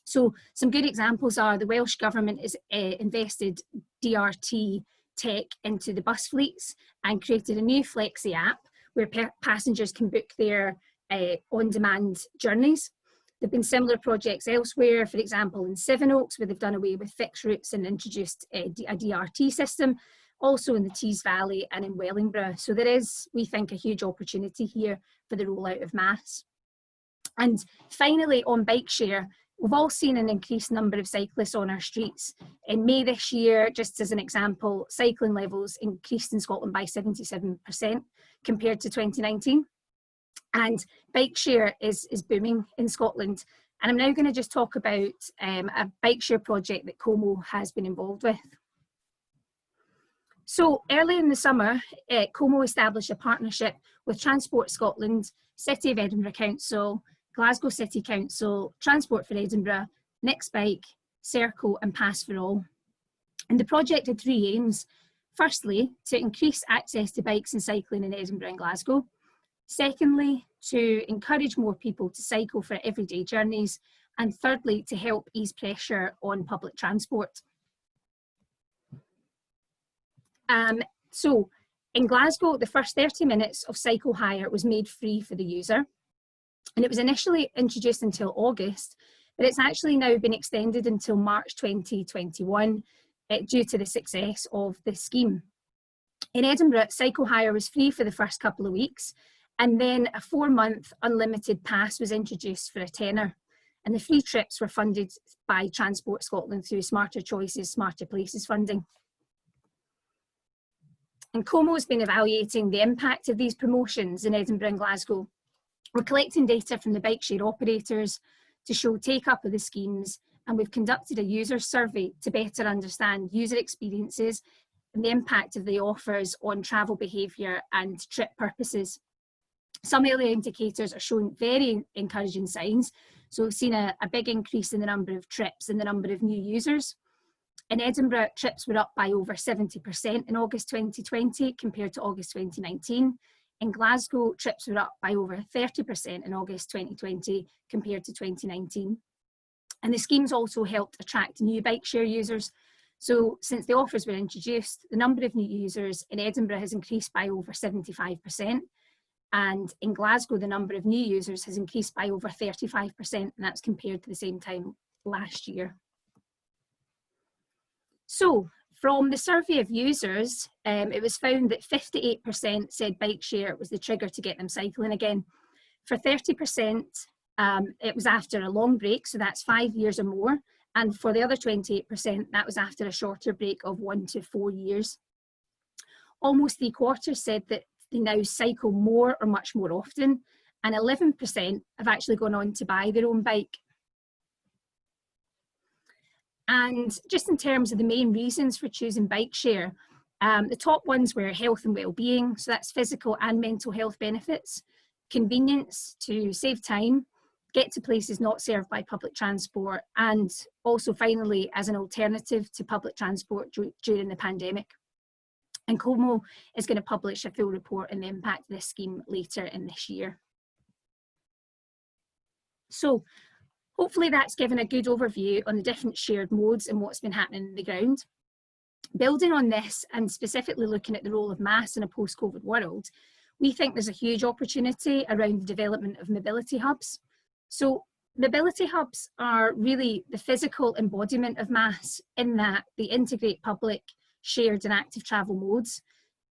So some good examples are the Welsh Government has invested DRT tech into the bus fleets and created a new Flexi app where passengers can book their on-demand journeys. There have been similar projects elsewhere, for example in Sevenoaks, where they've done away with fixed routes and introduced a DRT system, also in the Tees Valley and in Wellingborough. So there is, we think, a huge opportunity here for the rollout of MaaS. And finally, on bike share, we've all seen an increased number of cyclists on our streets. In May this year, just as an example, cycling levels increased in Scotland by 77% compared to 2019. And bike share is booming in Scotland. And I'm now going to just talk about a bike share project that Como has been involved with. So early in the summer, Como established a partnership with Transport Scotland, City of Edinburgh Council, Glasgow City Council, Transport for Edinburgh, Next Bike, Circle and Pass for All. And the project had three aims. Firstly, to increase access to bikes and cycling in Edinburgh and Glasgow. Secondly, to encourage more people to cycle for everyday journeys. And thirdly, to help ease pressure on public transport. So in Glasgow, the first 30 minutes of cycle hire was made free for the user. And it was initially introduced until August, but it's actually now been extended until March 2021 due to the success of the scheme. In Edinburgh, cycle hire was free for the first couple of weeks, and then a 4-month unlimited pass was introduced for a tenner. And the free trips were funded by Transport Scotland through Smarter Choices, Smarter Places funding. And Como has been evaluating the impact of these promotions in Edinburgh and Glasgow. We're collecting data from the bike share operators to show take-up of the schemes, and we've conducted a user survey to better understand user experiences and the impact of the offers on travel behaviour and trip purposes. Some early indicators are showing very encouraging signs. So we've seen a big increase in the number of trips and the number of new users. In Edinburgh, trips were up by over 70% in August 2020 compared to August 2019. In Glasgow, trips were up by over 30% in August 2020 compared to 2019. And the scheme's also helped attract new bike share users. So since the offers were introduced, the number of new users in Edinburgh has increased by over 75%. And in Glasgow, the number of new users has increased by over 35%, and that's compared to the same time last year. So from the survey of users, it was found that 58% said bike share was the trigger to get them cycling again. For 30%, it was after a long break, so that's 5 years or more. And for the other 28%, that was after a shorter break of 1 to 4 years. Almost 3/4 said that they now cycle more or much more often, and 11% have actually gone on to buy their own bike. And just in terms of the main reasons for choosing bike share, the top ones were health and well-being, so that's physical and mental health benefits, convenience to save time, get to places not served by public transport, and also finally as an alternative to public transport during the pandemic. And Como is going to publish a full report on the impact of this scheme later in this year. So hopefully that's given a good overview on the different shared modes and what's been happening on the ground. Building on this and specifically looking at the role of MaaS in a post-COVID world, we think there's a huge opportunity around the development of mobility hubs. So mobility hubs are really the physical embodiment of MaaS in that they integrate public, shared and active travel modes,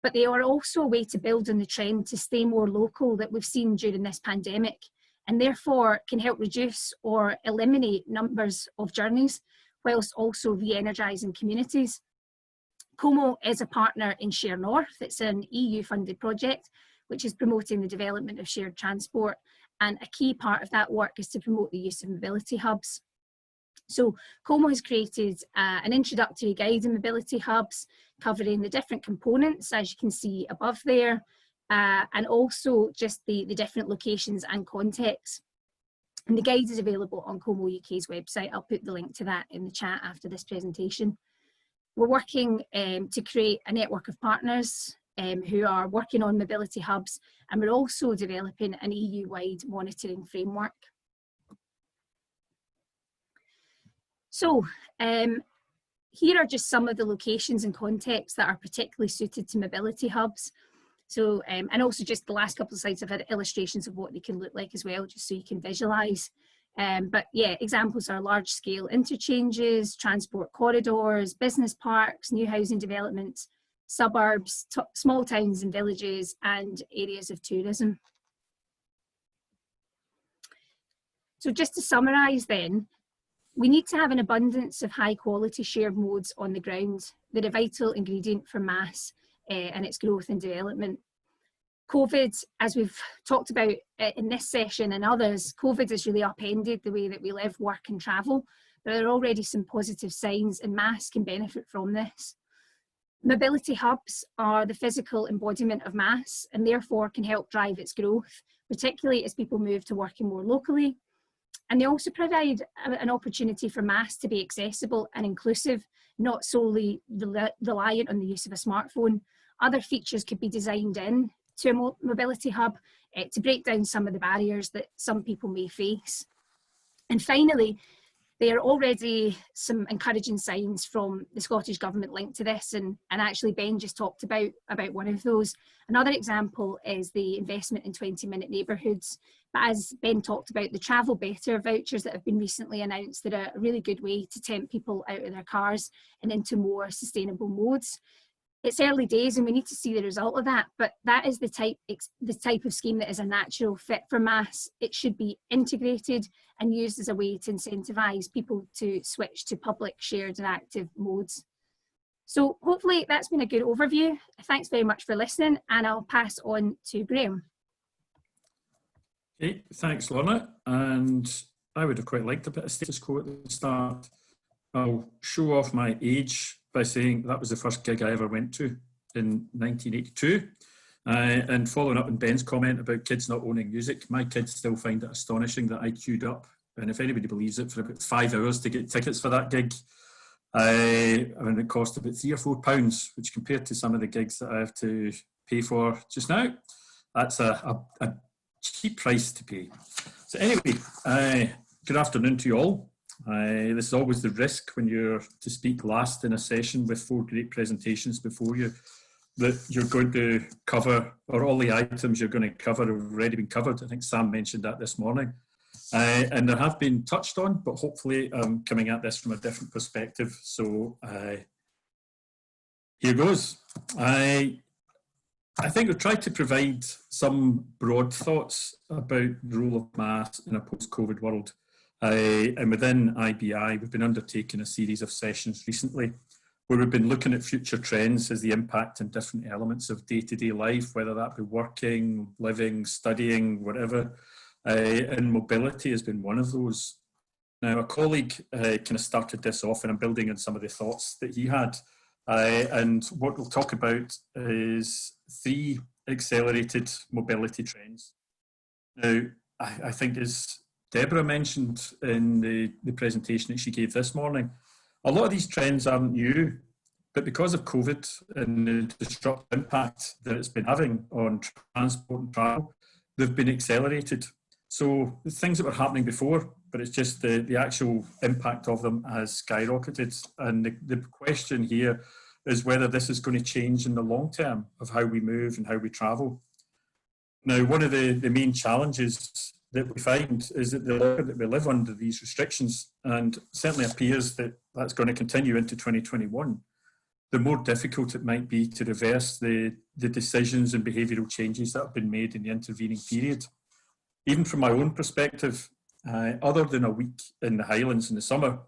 but they are also a way to build on the trend to stay more local that we've seen during this pandemic, and therefore can help reduce or eliminate numbers of journeys whilst also re-energising communities. Como is a partner in Share North. It's an EU-funded project which is promoting the development of shared transport, and a key part of that work is to promote the use of mobility hubs. So Como has created an introductory guide in mobility hubs covering the different components, as you can see above there, and also just the different locations and contexts. And the guide is available on Como UK's website. I'll put the link to that in the chat after this presentation. We're working to create a network of partners who are working on mobility hubs, and we're also developing an EU-wide monitoring framework. So here are just some of the locations and contexts that are particularly suited to mobility hubs. So, and also just the last couple of slides I've had illustrations of what they can look like as well, just so you can visualise. But yeah, examples are large-scale interchanges, transport corridors, business parks, new housing developments, suburbs, small towns and villages, and areas of tourism. So just to summarise then, we need to have an abundance of high-quality shared modes on the ground. They're a vital ingredient for MaaS and its growth and development. COVID, as we've talked about in this session and others, COVID has really upended the way that we live, work and travel. There are already some positive signs, and MaaS can benefit from this. Mobility hubs are the physical embodiment of MaaS and therefore can help drive its growth, particularly as people move to working more locally. And they also provide an opportunity for MaaS to be accessible and inclusive, not solely reliant on the use of a smartphone. Other features could be designed in to a mobility hub to break down some of the barriers that some people may face. And finally, there are already some encouraging signs from the Scottish Government linked to this, and actually Ben just talked about one of those. Another example is the investment in 20-minute neighbourhoods. But as Ben talked about, the Travel Better vouchers that have been recently announced, they're a really good way to tempt people out of their cars and into more sustainable modes. It's early days and we need to see the result of that, but that is the type of scheme that is a natural fit for MaaS. It should be integrated and used as a way to incentivise people to switch to public, shared and active modes. So hopefully that's been a good overview. Thanks very much for listening, and I'll pass on to Graham.
Okay, thanks Lorna, and I would have quite liked a bit of status quo at the start. I'll show off my age by saying that was the first gig I ever went to in 1982. And following up on Ben's comment about kids not owning music, my kids still find it astonishing that I queued up, and if anybody believes it, for about 5 hours to get tickets for that gig. I mean, it cost about £3 or £4, which compared to some of the gigs that I have to pay for just now, that's a cheap price to pay. So anyway, good afternoon to you all. This is always the risk when you're to speak last in a session with 4 great presentations before you, that you're going to cover, or all the items you're going to cover have already been covered. I think Sam mentioned that this morning. And there have been touched on, but hopefully I'm coming at this from a different perspective. So here goes. I think we've tried to provide some broad thoughts about the role of MaaS in a post-COVID world. And within IBI, we've been undertaking a series of sessions recently where we've been looking at future trends as the impact on different elements of day-to-day life, whether that be working, living, studying, whatever. And mobility has been one of those. Now, a colleague kind of started this off, and I'm building on some of the thoughts that he had. And what we'll talk about is 3 accelerated mobility trends. Now, I think as Deborah mentioned in the presentation that she gave this morning, a lot of these trends aren't new, but because of COVID and the disruptive impact that it's been having on transport and travel, they've been accelerated. So the things that were happening before, but it's just the actual impact of them has skyrocketed. And the question here is whether this is going to change in the long term of how we move and how we travel. Now, one of the main challenges that we find is that the longer that we live under these restrictions, and certainly appears that that's going to continue into 2021, the more difficult it might be to reverse the decisions and behavioural changes that have been made in the intervening period. Even from my own perspective, other than a week in the Highlands in the summer,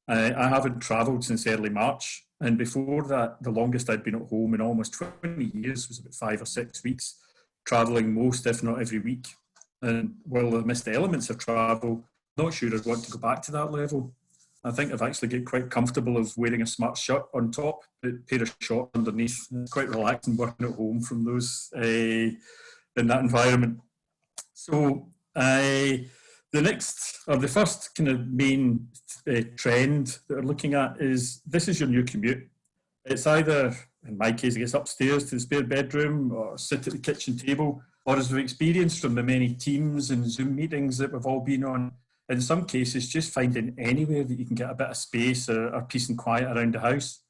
I haven't travelled since early March. And before that, the longest I'd been at home in almost 20 years was about 5 or 6 weeks, travelling most, if not every week. And while I missed elements of travel, not sure I'd want to go back to that level. I think I've actually get quite comfortable of wearing a smart shirt on top, a pair of shorts underneath. It's quite relaxing working at home from those in that environment. So the first kind of main trend that we're looking at is this is your new commute. It's either, in my case, it gets upstairs to the spare bedroom or sit at the kitchen table, or as we've experienced from the many Teams and Zoom meetings that we've all been on, in some cases, just finding anywhere that you can get a bit of space or peace and quiet around the house.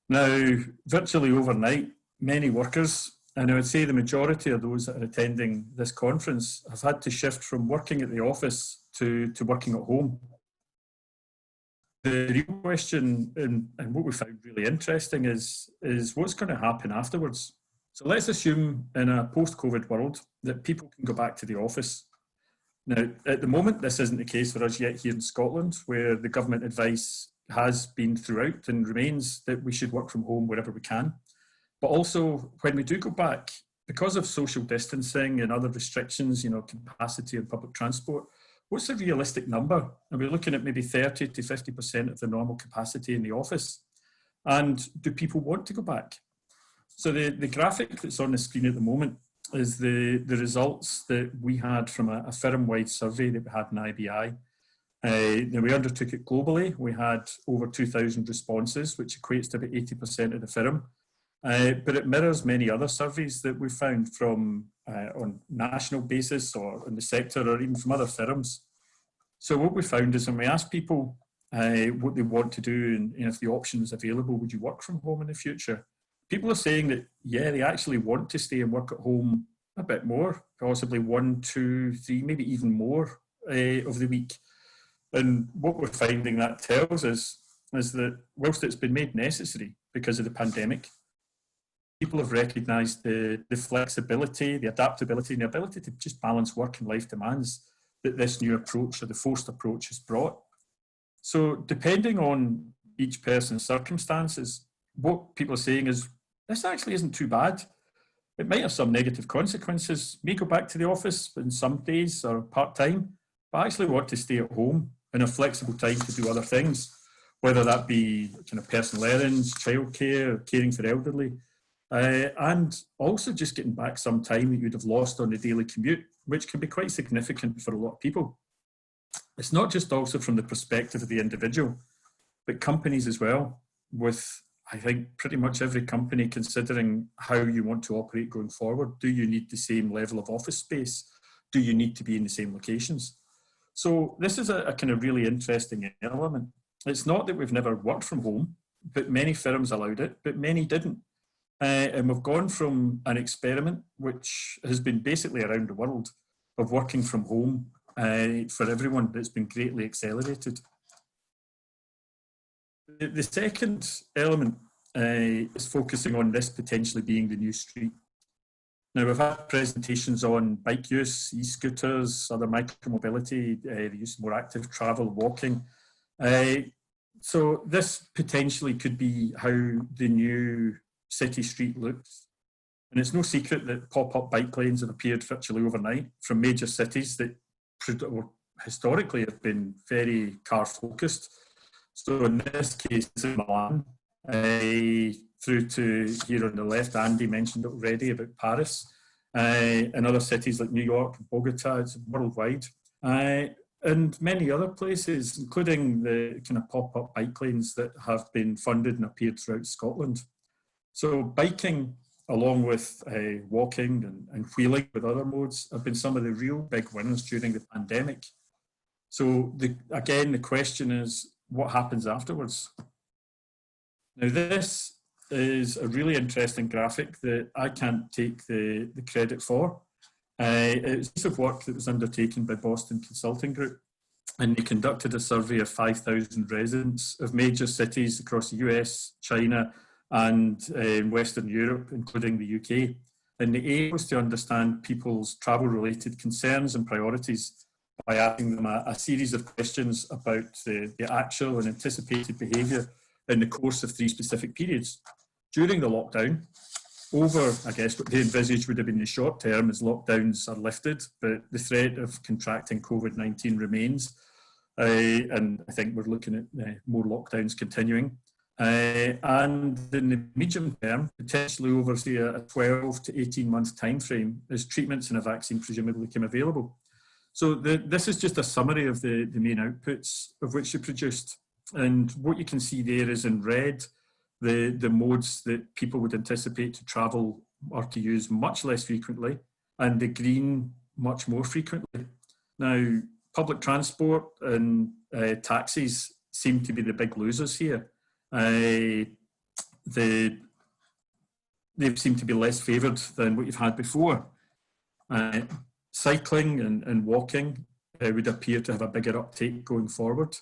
Now, virtually overnight, many workers, and I would say the majority of those that are attending this conference, have had to shift from working at the office to working at home. The real question, and what we found really interesting, is what's going to happen afterwards. So let's assume in a post-COVID world that people can go back to the office. Now, at the moment, this isn't the case for us yet here in Scotland, where the government advice has been throughout and remains that we should work from home wherever we can. But also, when we do go back, because of social distancing and other restrictions, capacity in public transport, what's the realistic number? Are we looking at maybe 30 to 50% of the normal capacity in the office? And do people want to go back? So the graphic that's on the screen at the moment is the results that we had from a firm-wide survey that we had in IBI. Now we undertook it globally. We had over 2,000 responses, which equates to about 80% of the firm. But it mirrors many other surveys that we found from on national basis or in the sector or even from other firms. So what we found is when we asked people what they want to do and if the option is available, would you work from home in the future? People are saying that, yeah, they actually want to stay and work at home a bit more, possibly 1, 2, 3, maybe even more of the week. And what we're finding that tells us is that whilst it's been made necessary because of the pandemic, people have recognised the flexibility, the adaptability, and the ability to just balance work and life demands that this new approach or the forced approach has brought. So depending on each person's circumstances, what people are saying is, this actually isn't too bad. It might have some negative consequences, may go back to the office in some days or part-time, but I actually want to stay at home and have flexible time to do other things, whether that be kind of personal errands, childcare, caring for elderly, and also just getting back some time that you'd have lost on the daily commute, which can be quite significant for a lot of people. It's not just also from the perspective of the individual, but companies as well, with I think pretty much every company considering how you want to operate going forward. Do you need the same level of office space? Do you need to be in the same locations? So this is a kind of really interesting element. It's not that we've never worked from home, but many firms allowed it, but many didn't. And we've gone from an experiment, which has been basically around the world, of working from home for everyone, that's been greatly accelerated. The second element is focusing on this potentially being the new street. Now, we've had presentations on bike use, e-scooters, other micromobility, the use of more active travel, walking. So this potentially could be how the new city street looks. And it's no secret that pop-up bike lanes have appeared virtually overnight from major cities that historically have been very car-focused. So in this case, in Milan, through to here on the left, Andy mentioned it already about Paris, and other cities like New York, Bogota, it's worldwide, and many other places, including the kind of pop-up bike lanes that have been funded and appeared throughout Scotland. So biking, along with walking and wheeling with other modes, have been some of the real big winners during the pandemic. So again, the question is, what happens afterwards? Now, this is a really interesting graphic that I can't take the credit for. It's a piece of work that was undertaken by Boston Consulting Group, and they conducted a survey of 5,000 residents of major cities across the US, China, and Western Europe, including the UK. And the aim was to understand people's travel-related concerns and priorities by asking them a series of questions about the actual and anticipated behaviour in the course of 3 specific periods. During the lockdown, over, I guess, what they envisaged would have been the short term as lockdowns are lifted, but the threat of contracting COVID-19 remains. And I think we're looking at more lockdowns continuing. And in the medium term, potentially over, say, a 12 to 18 month time frame as treatments and a vaccine presumably become available. So this is just a summary of the main outputs of which they produced. And what you can see there is in red, the modes that people would anticipate to travel or to use much less frequently, and the green much more frequently. Now, public transport and taxis seem to be the big losers here. They seem to be less favoured than what you've had before. Cycling and walking would appear to have a bigger uptake going forward.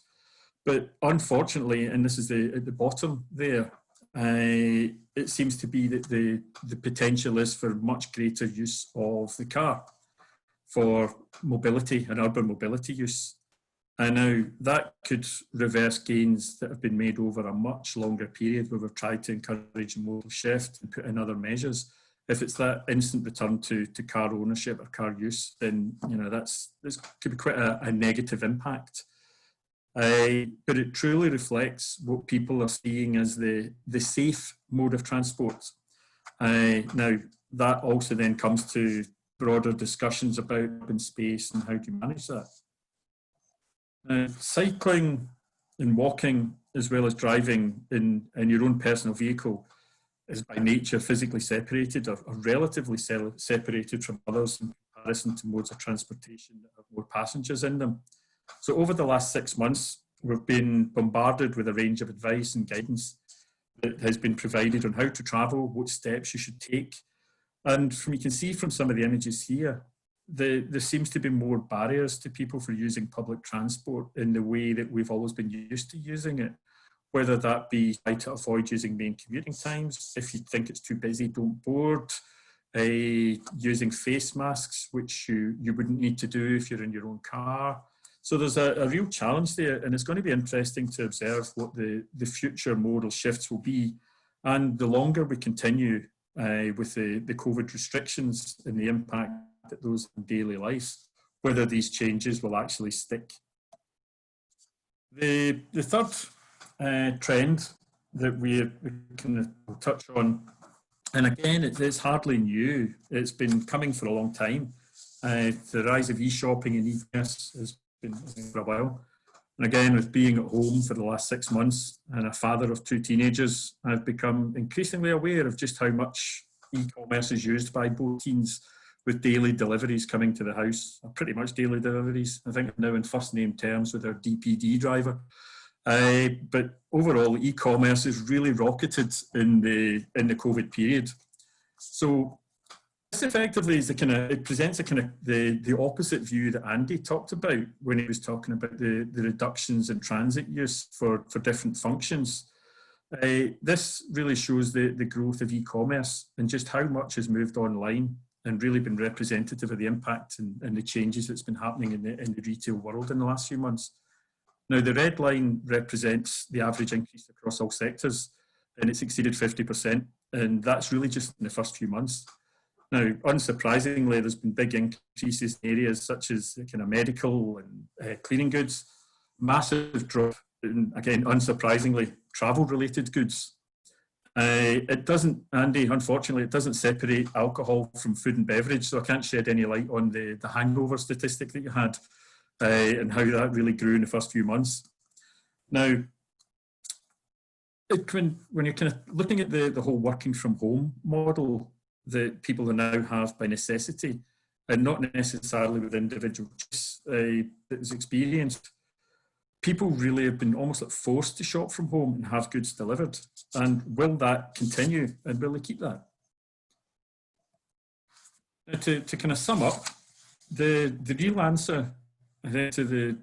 But unfortunately, and this is at the bottom there, it seems to be that the potential is for much greater use of the car for mobility and urban mobility use. And now that could reverse gains that have been made over a much longer period where we've tried to encourage a modal shift and put in other measures. If it's that instant return to car ownership or car use, then this could be quite a negative impact. But it truly reflects what people are seeing as the safe mode of transport. Now, that also then comes to broader discussions about open space and how do you manage that. Cycling and walking, as well as driving in your own personal vehicle, is by nature physically separated or relatively separated from others in comparison to modes of transportation that have more passengers in them. So over the last 6 months, we've been bombarded with a range of advice and guidance that has been provided on how to travel, what steps you should take. And you can see from some of the images here, there seems to be more barriers to people for using public transport in the way that we've always been used to using it. Whether that be try to avoid using main commuting times, if you think it's too busy, don't board, using face masks, which you wouldn't need to do if you're in your own car. So there's a real challenge there, and it's going to be interesting to observe what the future modal shifts will be. And the longer we continue with the COVID restrictions and the impact that those in daily life, whether these changes will actually stick. The third trend that we can touch on, and again, it's hardly new. It's been coming for a long time. The rise of e-shopping and e-commerce has been for a while. And again, with being at home for the last 6 months and a father of 2 teenagers, I've become increasingly aware of just how much e-commerce is used by both teens, with daily deliveries coming to the house, pretty much daily deliveries. I think I'm now in first name terms with our DPD driver. But overall, e-commerce has really rocketed in the COVID period. So this effectively is it presents a kind of the opposite view that Andy talked about when he was talking about the reductions in transit use for different functions. This really shows the growth of e-commerce and just how much has moved online and really been representative of the impact and the changes that's been happening in the retail world in the last few months. Now, the red line represents the average increase across all sectors, and it's exceeded 50%, and that's really just in the first few months. Now, unsurprisingly, there's been big increases in areas such as kind of medical and cleaning goods, massive drop in, again, unsurprisingly, travel-related goods. It doesn't, Andy, unfortunately, it doesn't separate alcohol from food and beverage, so I can't shed any light on the hangover statistic that you had and how that really grew in the first few months. Now, when you're kind of looking at the whole working from home model that people now have by necessity, and not necessarily with individual choice that is experienced, people really have been almost like forced to shop from home and have goods delivered. And will that continue, and will they keep that? Now, to kind of sum up, the real answer, I think, to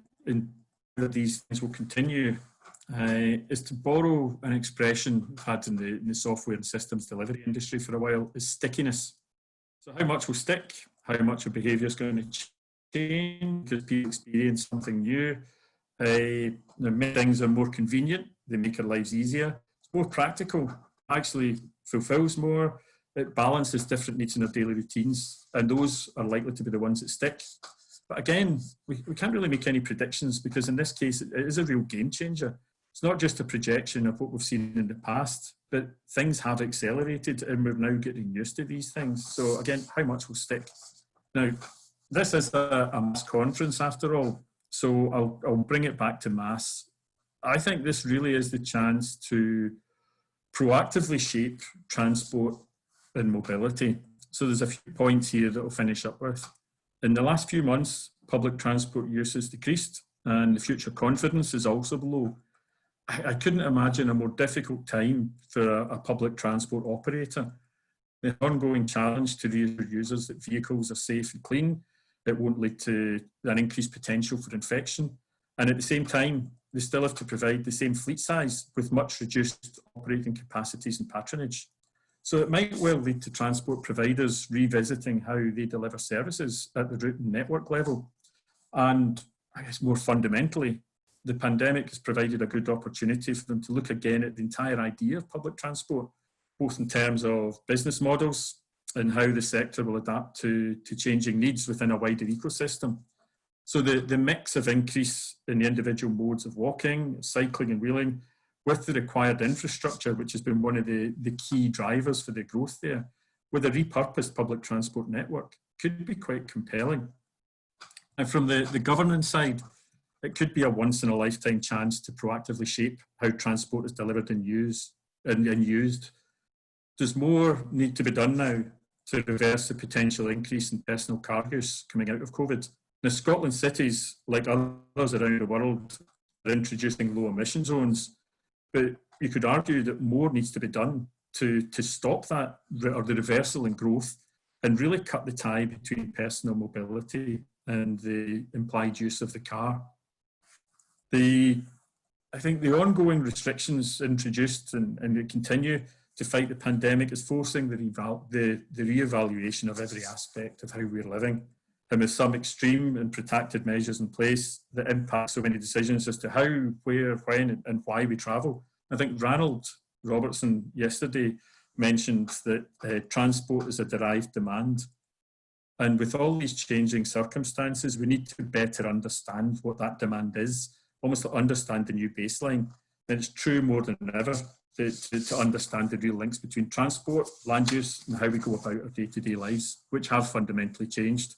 that these things will continue is to borrow an expression we've had in the software and systems delivery industry for a while, is stickiness. So how much will stick? How much of behaviour is going to change because people experience something new? Many things are more convenient, they make our lives easier. It's more practical, actually fulfills more, it balances different needs in our daily routines, and those are likely to be the ones that stick. But again, we can't really make any predictions because in this case, it is a real game changer. It's not just a projection of what we've seen in the past, but things have accelerated and we're now getting used to these things. So again, how much will stick? Now, this is a MaaS conference after all. So I'll bring it back to MaaS. I think this really is the chance to proactively shape transport and mobility. So there's a few points here that I'll finish up with. In the last few months, public transport use has decreased and the future confidence is also low. I couldn't imagine a more difficult time for a public transport operator. The ongoing challenge to reassure users that vehicles are safe and clean, it won't lead to an increased potential for infection. And at the same time, they still have to provide the same fleet size with much reduced operating capacities and patronage. So it might well lead to transport providers revisiting how they deliver services at the route and network level. And I guess more fundamentally, the pandemic has provided a good opportunity for them to look again at the entire idea of public transport, both in terms of business models and how the sector will adapt to changing needs within a wider ecosystem. So the mix of increase in the individual modes of walking, cycling and wheeling with the required infrastructure, which has been one of the key drivers for the growth there, with a repurposed public transport network could be quite compelling. And from the governance side, it could be a once-in-a-lifetime chance to proactively shape how transport is delivered and used. There's more need to be done now to reverse the potential increase in personal car use coming out of COVID. Now, Scotland cities, like others around the world, are introducing low emission zones, but you could argue that more needs to be done to stop that, or the reversal in growth, and really cut the tie between personal mobility and the implied use of the car. I think the ongoing restrictions introduced and they continue to fight the pandemic is forcing the re-evaluation of every aspect of how we're living. And with some extreme and protracted measures in place that impact so many decisions as to how, where, when and why we travel. I think Ranald Robertson yesterday mentioned that transport is a derived demand. And with all these changing circumstances, we need to better understand what that demand is, almost to understand the new baseline. And it's true more than ever to understand the real links between transport, land use, and how we go about our day-to-day lives, which have fundamentally changed.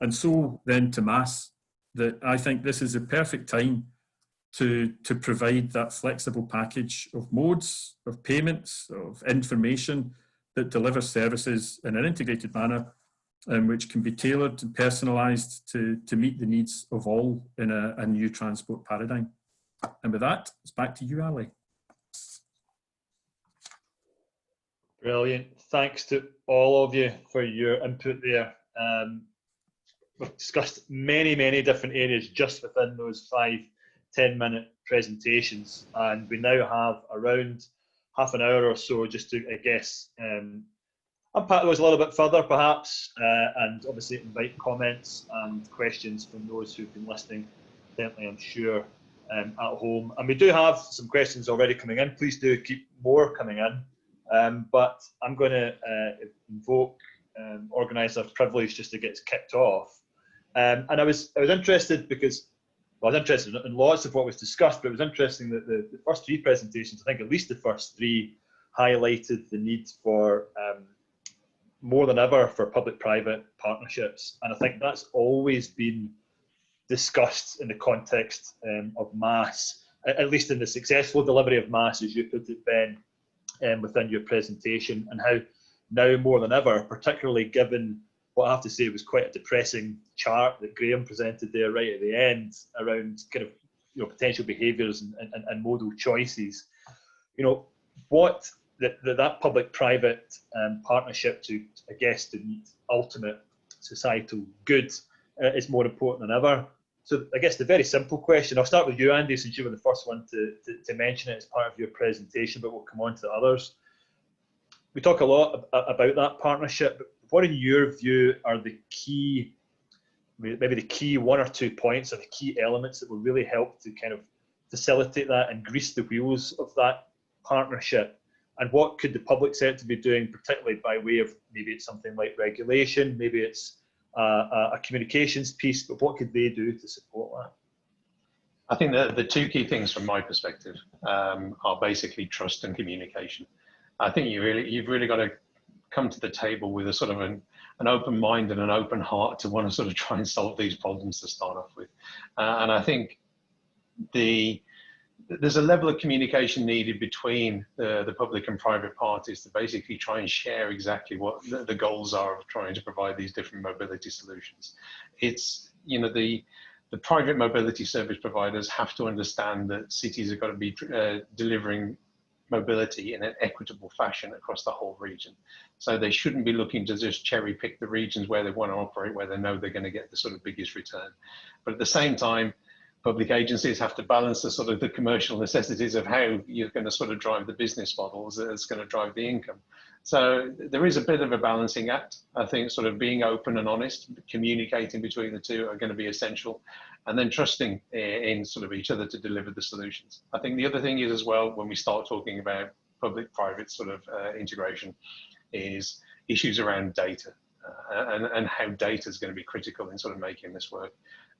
And so then to MaaS, that I think this is the perfect time to provide that flexible package of modes, of payments, of information that delivers services in an integrated manner, which can be tailored and personalised to meet the needs of all in a new transport paradigm. And with that, it's back to you, Ali.
Brilliant. Thanks to all of you for your input there. We've discussed many, many different areas just within those 5-10-minute presentations, and we now have around half an hour or so just to, I guess, unpack those a little bit further perhaps, and obviously invite comments and questions from those who've been listening, certainly I'm sure, at home. And we do have some questions already coming in. Please do keep more coming in, but I'm going to invoke organiser privilege just to get us kicked off. And I was interested because, well, I was interested in lots of what was discussed, but it was interesting that the first three presentations, I think at least the first three, highlighted the need for more than ever for public-private partnerships. And I think that's always been discussed in the context of MaaS, at least in the successful delivery of MaaS, as you put it, Ben, within your presentation, and how now more than ever, particularly given what I have to say was quite a depressing chart that Graham presented there right at the end around kind of, you know, potential behaviours and modal choices. You know, what that public-private partnership to, I guess, to meet ultimate societal good is more important than ever. So I guess the very simple question, I'll start with you, Andy, since you were the first one to mention it as part of your presentation, but we'll come on to the others. We talk a lot about that partnership. What, in your view, are the key, maybe the key 1 or 2 points or the key elements that will really help to kind of facilitate that and grease the wheels of that partnership? And what could the public sector be doing, particularly by way of, maybe it's something like regulation, maybe it's a communications piece, but what could they do to support that?
I think the two key things from my perspective are basically trust and communication. I think you've really got to come to the table with a sort of an open mind and an open heart to want to sort of try and solve these problems to start off with. And I think there's a level of communication needed between the public and private parties to basically try and share exactly what the goals are of trying to provide these different mobility solutions. It's, you know, the private mobility service providers have to understand that cities have got to be delivering mobility in an equitable fashion across the whole region. So they shouldn't be looking to just cherry pick the regions where they want to operate, where they know they're going to get the sort of biggest return. But at the same time, public agencies have to balance the sort of the commercial necessities of how you're going to sort of drive the business models that's going to drive the income. So there is a bit of a balancing act. I think sort of being open and honest, communicating between the two are going to be essential, and then trusting in sort of each other to deliver the solutions. I think the other thing is as well, when we start talking about public-private sort of integration, is issues around data and how data is going to be critical in sort of making this work.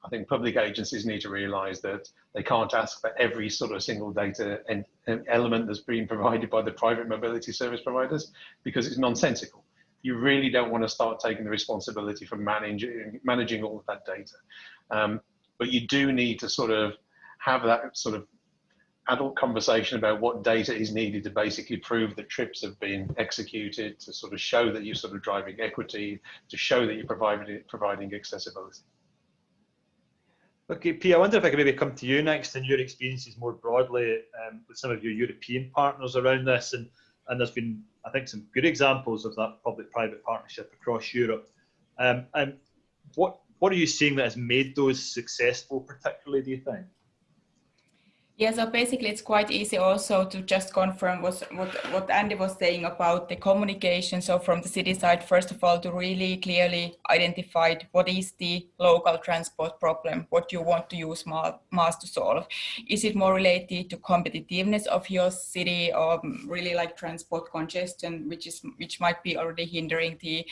I think public agencies need to realise that they can't ask for every sort of single data and element that's being provided by the private mobility service providers, because it's nonsensical. You really don't want to start taking the responsibility for managing all of that data. But you do need to sort of have that sort of adult conversation about what data is needed to basically prove that trips have been executed, to sort of show that you're sort of driving equity, to show that you're providing accessibility.
Okay, Pia, I wonder if I could maybe come to you next and your experiences more broadly with some of your European partners around this. And there's been, I think, some good examples of that public-private partnership across Europe. And what are you seeing that has made those successful, particularly, do you think?
Yeah, so basically it's quite easy also to just confirm what Andy was saying about the communication. So from the city side, first of all, to really clearly identify what is the local transport problem, what you want to use MaaS to solve. Is it more related to competitiveness of your city, or really like transport congestion, which might be already hindering the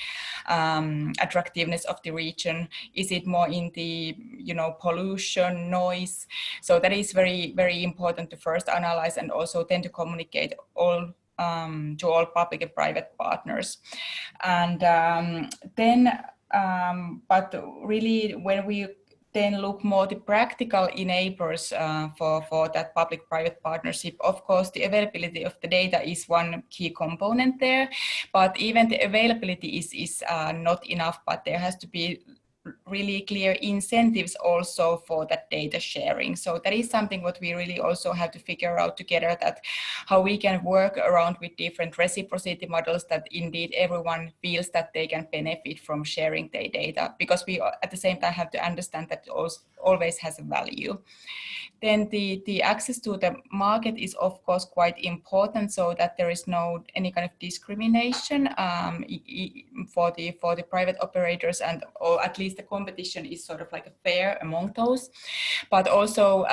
attractiveness of the region? Is it more in the, you know, pollution, noise? So that is very, very important to first analyze, and also then to communicate all to all public and private partners. And but really, when we then look more the practical enablers for that public-private partnership, of course, the availability of the data is one key component there, but even the availability is not enough, but there has to be really clear incentives also for that data sharing. So that is something what we really also have to figure out together, that how we can work around with different reciprocity models that indeed everyone feels that they can benefit from sharing their data, because we at the same time have to understand that it always has a value. Then the access to the market is of course quite important, so that there is no any kind of discrimination for the private operators, and or at least the competition is sort of like a fair among those. But also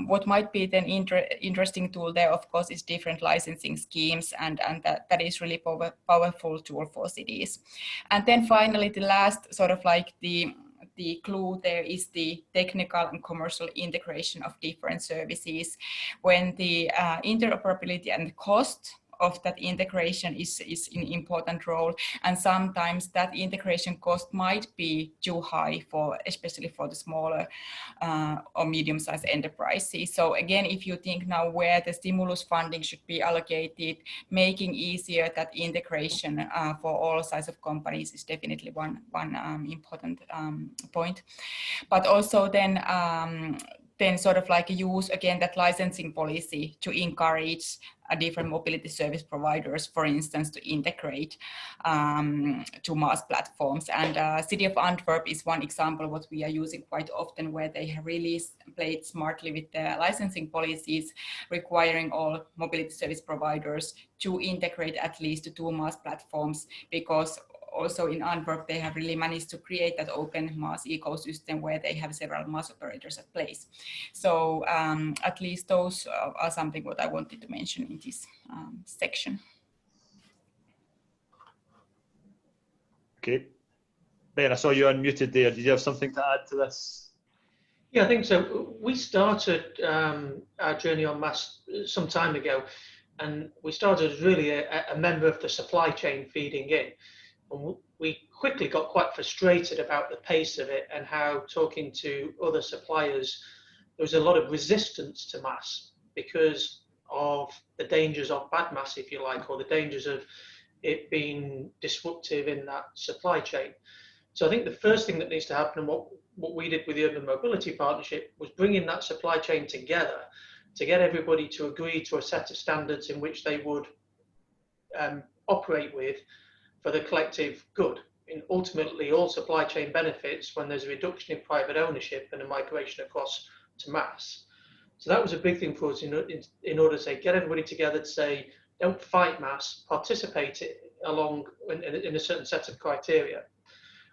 what might be then interesting tool there, of course, is different licensing schemes, and that is really powerful tool for cities. And then finally, the last sort of like the clue there is the technical and commercial integration of different services, when the interoperability and the cost of that integration is an important role, and sometimes that integration cost might be too high especially for the smaller or medium-sized enterprises. So again, if you think now where the stimulus funding should be allocated, making easier that integration for all sizes of companies is definitely one important point. But also then sort of like use again that licensing policy to encourage different mobility service providers, for instance, to integrate to MaaS platforms. And City of Antwerp is one example what we are using quite often, where they have really played smartly with the licensing policies, requiring all mobility service providers to integrate at least to 2 MaaS platforms, because also in Antwerp, they have really managed to create that open MaaS ecosystem where they have several MaaS operators at place. So at least those are something what I wanted to mention in this section.
Okay. Ben, I saw you unmuted there. Did you have something to add to this?
Yeah, I think so. We started our journey on MaaS some time ago, and we started as really a member of the supply chain feeding in. And we quickly got quite frustrated about the pace of it, and how, talking to other suppliers, there was a lot of resistance to MaaS because of the dangers of bad MaaS, if you like, or the dangers of it being disruptive in that supply chain. So I think the first thing that needs to happen, and what we did with the Urban Mobility Partnership, was bringing that supply chain together to get everybody to agree to a set of standards in which they would operate with for the collective good. And ultimately, all supply chain benefits when there's a reduction in private ownership and a migration across to MaaS. So that was a big thing for us in order to say, get everybody together to say, don't fight MaaS, participate along in a certain set of criteria.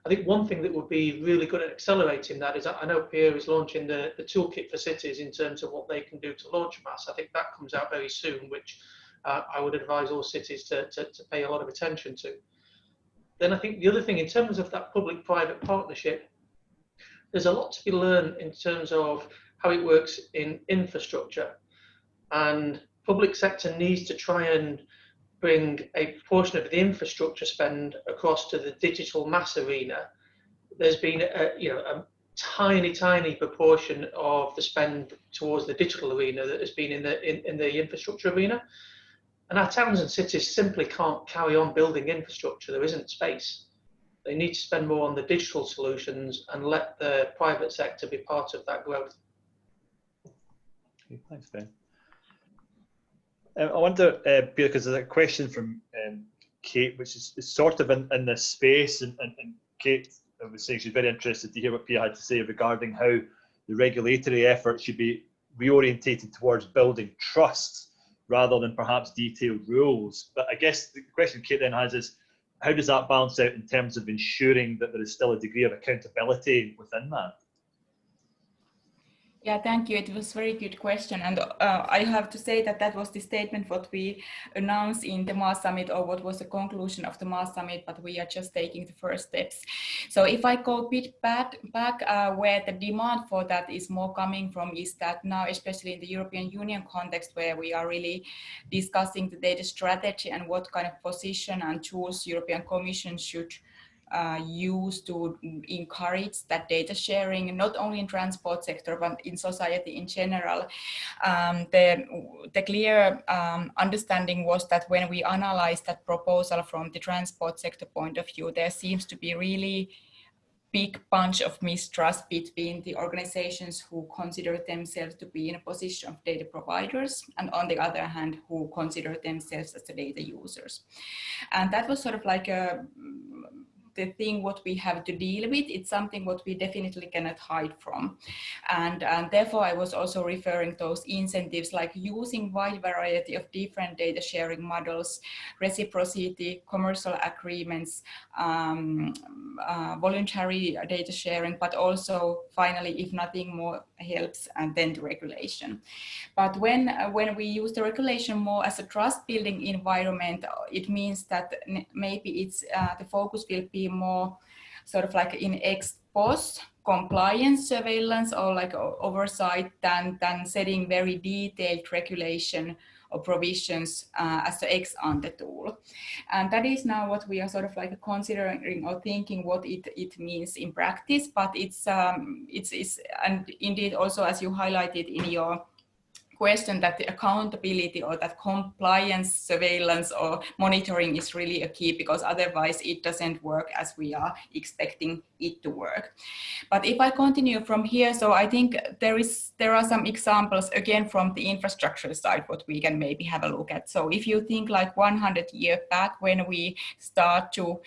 I think one thing that would be really good at accelerating that is, I know Pierre is launching the toolkit for cities in terms of what they can do to launch MaaS. I think that comes out very soon, which I would advise all cities to pay a lot of attention to. Then I think the other thing, in terms of that public-private partnership, there's a lot to be learned in terms of how it works in infrastructure. And public sector needs to try and bring a proportion of the infrastructure spend across to the digital MaaS arena. There's been a tiny proportion of the spend towards the digital arena that has been in the infrastructure arena. And our towns and cities simply can't carry on building infrastructure. There isn't space. They need to spend more on the digital solutions and let the private sector be part of that growth.
Okay, thanks, Ben. I wonder, because there's a question from Kate, which is sort of in this space, and Kate was saying she's very interested to hear what Pia had to say regarding how the regulatory effort should be reorientated towards building trust rather than perhaps detailed rules. But I guess the question Kate then has is, how does that balance out in terms of ensuring that there is still a degree of accountability within that?
Yeah, thank you. It was a very good question. And I have to say that was the statement what we announced in the MaaS Summit, or what was the conclusion of the MaaS Summit, but we are just taking the first steps. So if I go a bit back where the demand for that is more coming from, is that now, especially in the European Union context, where we are really discussing the data strategy and what kind of position and tools European Commission should used to encourage that data sharing, not only in transport sector, but in society in general. The clear understanding was that when we analyzed that proposal from the transport sector point of view, there seems to be really big bunch of mistrust between the organizations who consider themselves to be in a position of data providers, and on the other hand, who consider themselves as the data users. And that was sort of like the thing what we have to deal with. It's something what we definitely cannot hide from. And therefore I was also referring to those incentives, like using wide variety of different data sharing models, reciprocity, commercial agreements, voluntary data sharing, but also finally, if nothing more helps, and then the regulation. But when we use the regulation more as a trust building environment, it means that maybe it's the focus will be more sort of like in ex post compliance surveillance or like oversight than setting very detailed regulation or provisions as the ex ante tool. And that is now what we are sort of like considering or thinking what it means in practice, but it's and indeed also, as you highlighted in your question, that the accountability or that compliance, surveillance or monitoring is really a key, because otherwise it doesn't work as we are expecting it to work. But if I continue from here, so I think there are some examples again from the infrastructure side what we can maybe have a look at. So if you think like 100 years back when we start to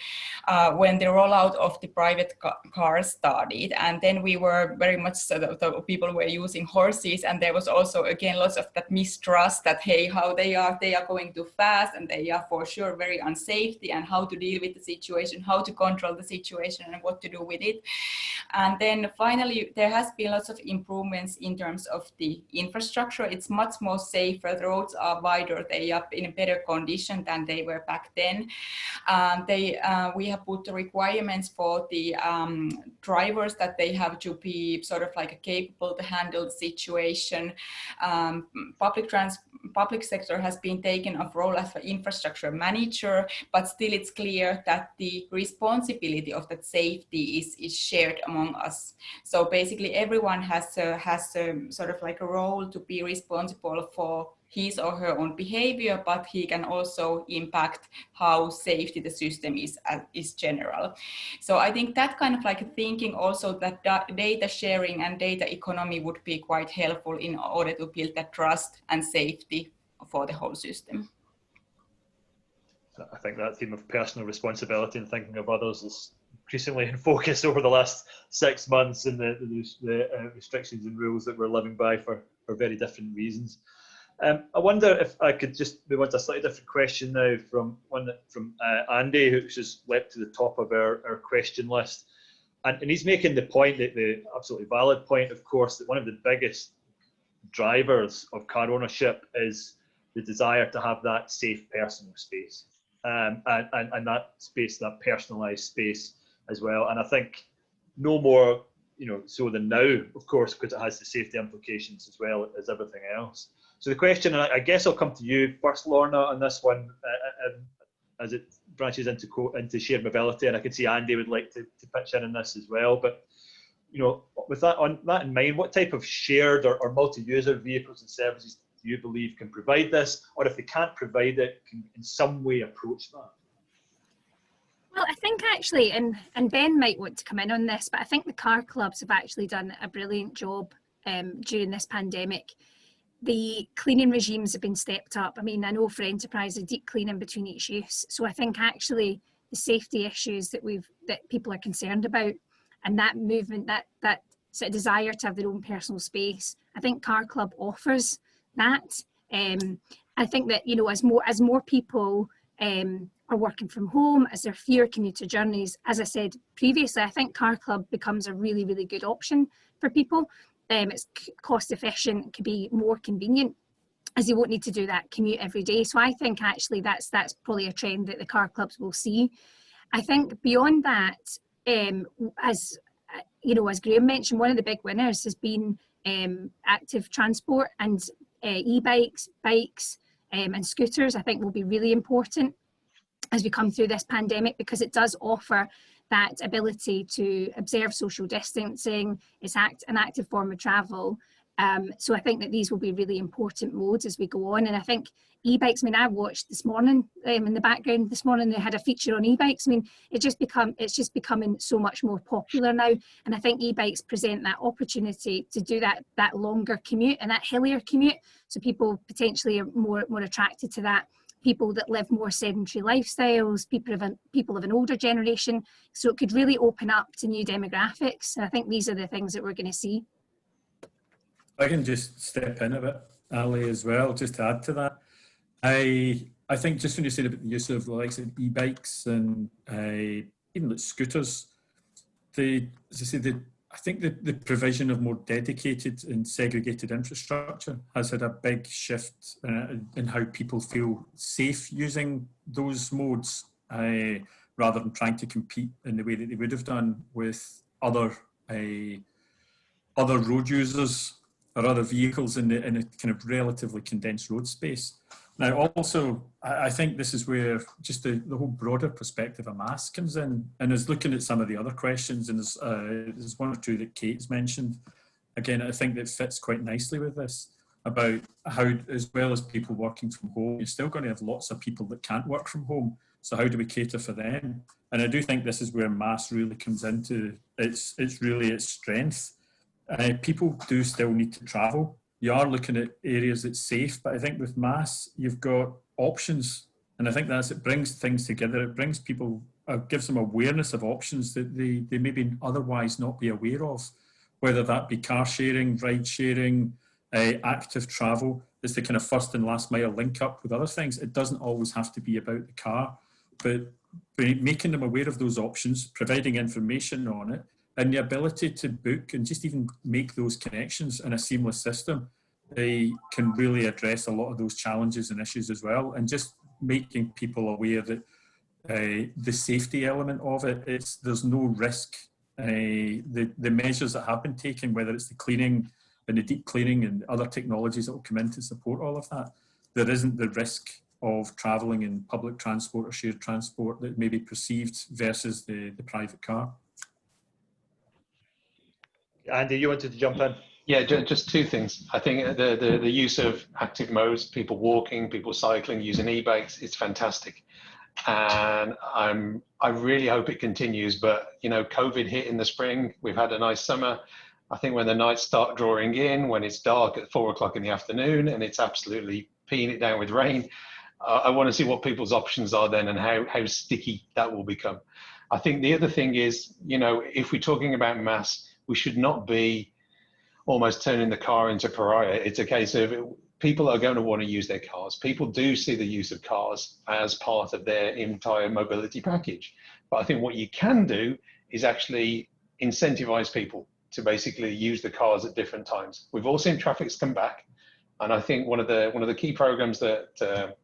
when the rollout of the private cars started, and then we were very much the people were using horses, and there was also again lots of that mistrust that hey, how they are going too fast, and they are for sure very unsafe, and how to deal with the situation, how to control the situation, and what to do with it. And then finally, there has been lots of improvements in terms of the infrastructure. It's much more safer. The roads are wider. They are in a better condition than they were back then. We have put the requirements for the drivers that they have to be sort of like capable to handle the situation. Public sector has been taken a role as an infrastructure manager, but still it's clear that the responsibility of that safety is shared among us. So basically everyone has a sort of like a role to be responsible for his or her own behavior, but he can also impact how safety the system is general. So I think that kind of like thinking also that data sharing and data economy would be quite helpful in order to build that trust and safety for the whole system.
I think that theme of personal responsibility and thinking of others is increasingly in focus over the last 6 months, and the restrictions and rules that we're living by for very different reasons. I wonder if I could just move on to a slightly different question now from Andy, who's just leapt to the top of our question list. And he's making the point, that the absolutely valid point, of course, that one of the biggest drivers of car ownership is the desire to have that safe personal space, and that space, that personalized space as well. And I think no more, so than now, of course, because it has the safety implications as well as everything else. So the question, and I guess I'll come to you first, Lorna, on this one, as it branches into shared mobility, and I can see Andy would like to pitch in on this as well. But with that in mind, what type of shared or multi-user vehicles and services do you believe can provide this, or if they can't provide it, can in some way approach that?
Well, I think actually, and Ben might want to come in on this, but I think the car clubs have actually done a brilliant job during this pandemic. The cleaning regimes have been stepped up. I mean, I know for enterprise, a deep cleaning between each use. So I think actually the safety issues that people are concerned about, and that movement, that sort of desire to have their own personal space, I think Car Club offers that. I think that as more people are working from home, as there are fewer commuter journeys, as I said previously, I think Car Club becomes a really, really good option for people. It's cost efficient, it could be more convenient, as you won't need to do that commute every day. So I think actually that's probably a trend that the car clubs will see. I think beyond that, as Graham mentioned, one of the big winners has been active transport, and e-bikes, bikes and scooters I think will be really important as we come through this pandemic, because it does offer that ability to observe social distancing, it's an active form of travel. So I think that these will be really important modes as we go on. And I think e-bikes, I mean, I watched this morning in the background this morning, they had a feature on e-bikes. I mean, it's just becoming so much more popular now. And I think e-bikes present that opportunity to do that longer commute and that hillier commute. So people potentially are more attracted to that. People that live more sedentary lifestyles, people of an older generation. So it could really open up to new demographics. And I think these are the things that we're going to see.
I can just step in a bit, Ali, as well, just to add to that. I think just when you said about the use of the likes of e-bikes and even like scooters, I think the provision of more dedicated and segregated infrastructure has had a big shift in how people feel safe using those modes, rather than trying to compete in the way that they would have done with other road users or other vehicles in a kind of relatively condensed road space. Now, also, I think this is where just the whole broader perspective of MaaS comes in, and is looking at some of the other questions, and there's one or two that Kate's mentioned. Again, I think that fits quite nicely with this, about how, as well as people working from home, you're still going to have lots of people that can't work from home. So how do we cater for them? And I do think this is where MaaS really comes into its strength. People do still need to travel. You are looking at areas that's safe, but I think with MaaS, you've got options. And I think it brings things together. It brings people, gives them awareness of options that they maybe otherwise not be aware of, whether that be car sharing, ride sharing, active travel. It's the kind of first and last mile link up with other things. It doesn't always have to be about the car, but making them aware of those options, providing information on it, and the ability to book and just even make those connections in a seamless system, they can really address a lot of those challenges and issues as well. And just making people aware that the safety element of it, there's no risk. The measures that have been taken, whether it's the cleaning and the deep cleaning and other technologies that will come in to support all of that, there isn't the risk of travelling in public transport or shared transport that may be perceived versus the private car.
Andy, you wanted to jump in?
Yeah, just two things. I think the use of active modes, people walking, people cycling, using e-bikes, it's fantastic. And I really hope it continues. But, you know, COVID hit in the spring. We've had a nice summer. I think when the nights start drawing in, when it's dark at 4 o'clock in the afternoon and it's absolutely peeing it down with rain, I want to see what people's options are then and how sticky that will become. I think the other thing is, you know, if we're talking about MaaS, we should not be almost turning the car into pariah. It's a case of people are going to want to use their cars. People do see the use of cars as part of their entire mobility package. But I think what you can do is actually incentivize people to basically use the cars at different times. We've all seen traffics come back. And I think one of the key programs that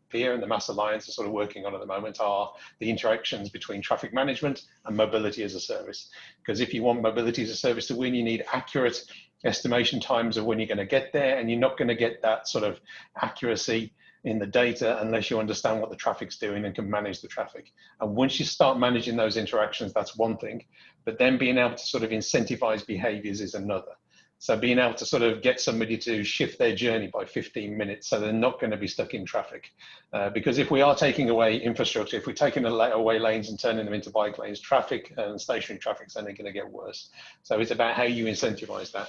PIA and the MaaS Alliance are sort of working on at the moment are the interactions between traffic management and mobility as a service. Because if you want mobility as a service to win, you need accurate estimation times of when you're going to get there, and you're not going to get that sort of accuracy in the data unless you understand what the traffic's doing and can manage the traffic. And once you start managing those interactions, that's one thing, but then being able to sort of incentivize behaviors is another. So being able to sort of get somebody to shift their journey by 15 minutes so they're not going to be stuck in traffic. Because if we are taking away infrastructure, if we're taking away lanes and turning them into bike lanes, traffic and stationary traffic is only going to get worse. So it's about how you incentivize that.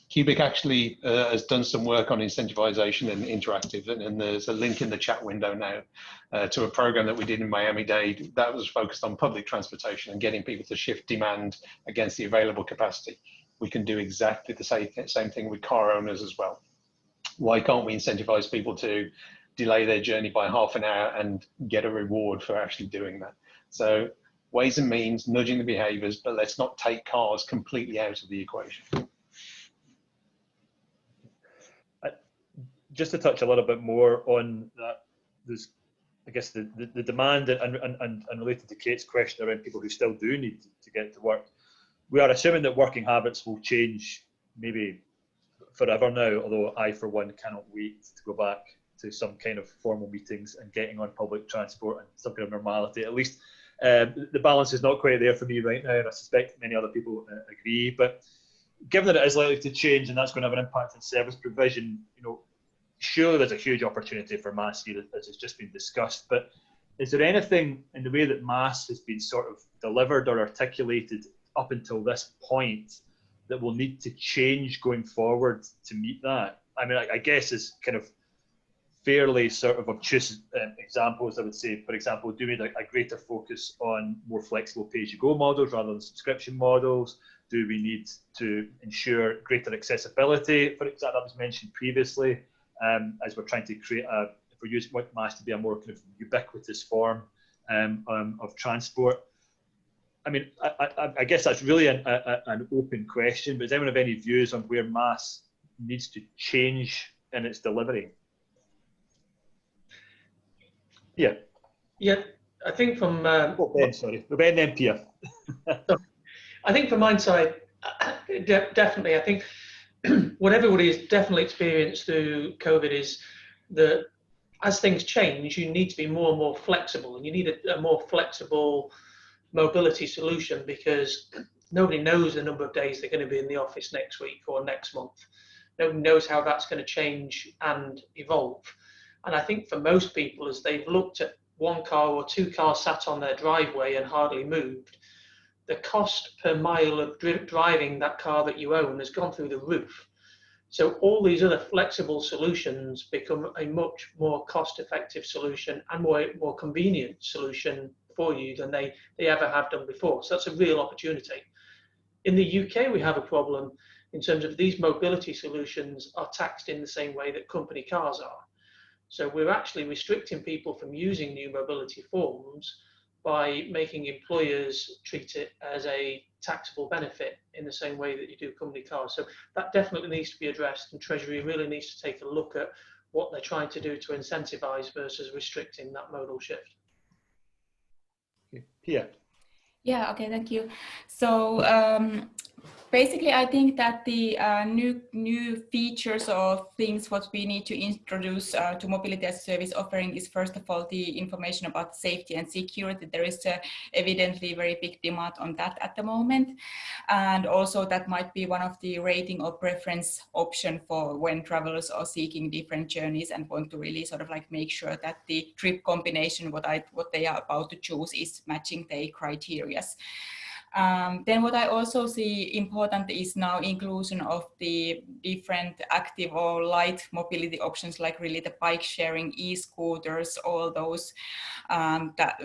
Cubic actually has done some work on incentivization and interactive, and there's a link in the chat window now to a program that we did in Miami-Dade that was focused on public transportation and getting people to shift demand against the available capacity. We can do exactly the same thing with car owners as well. Why can't we incentivize people to delay their journey by half an hour and get a reward for actually doing that? So ways and means, nudging the behaviors, but let's not take cars completely out of the equation.
Just to touch a little bit more on that, there's, I guess, the demand and related to Kate's question around people who still do need to get to work. We are assuming that working habits will change maybe forever now, although I, for one, cannot wait to go back to some kind of formal meetings and getting on public transport and some kind of normality, at least. The balance is not quite there for me right now, and I suspect many other people agree. But given that it is likely to change, and that's going to have an impact on service provision, surely there's a huge opportunity for MaaS here, as has just been discussed. But is there anything in the way that MaaS has been sort of delivered or articulated up until this point that will need to change going forward to meet that? I mean, I guess is kind of fairly sort of obtuse examples. I would say, for example, do we need a greater focus on more flexible pay-as-you-go models rather than subscription models? Do we need to ensure greater accessibility? For example, that was mentioned previously, as we're trying to create if we use MaaS to be a more kind of ubiquitous form of transport. I mean, I guess that's really an open question, but does anyone have any views on where MaaS needs to change in its delivery? Yeah.
Yeah, I think from...
Ben, sorry. Ben, then Pia.
I think from my side, definitely, I think what everybody has definitely experienced through COVID is that as things change, you need to be more and more flexible, and you need a more flexible mobility solution, because nobody knows the number of days they're going to be in the office next week or next month. Nobody knows how that's going to change and evolve. And I think for most people, as they've looked at one car or two cars sat on their driveway and hardly moved, the cost per mile of driving that car that you own has gone through the roof. So all these other flexible solutions become a much more cost-effective solution and more convenient solution for you than they ever have done before. So that's a real opportunity. In the UK, we have a problem in terms of these mobility solutions are taxed in the same way that company cars are. So we're actually restricting people from using new mobility forms by making employers treat it as a taxable benefit in the same way that you do company cars. So that definitely needs to be addressed, and Treasury really needs to take a look at what they're trying to do to incentivise versus restricting that modal shift.
Yeah.
Yeah, okay, thank you. So basically, I think that the new features or things what we need to introduce to mobility as a service offering is, first of all, the information about safety and security. There is evidently very big demand on that at the moment. And also that might be one of the rating or preference option for when travelers are seeking different journeys and want to really sort of like make sure that the trip combination, what they are about to choose, is matching their criteria. Then what I also see important is now inclusion of the different active or light mobility options, like really the bike sharing, e-scooters, all those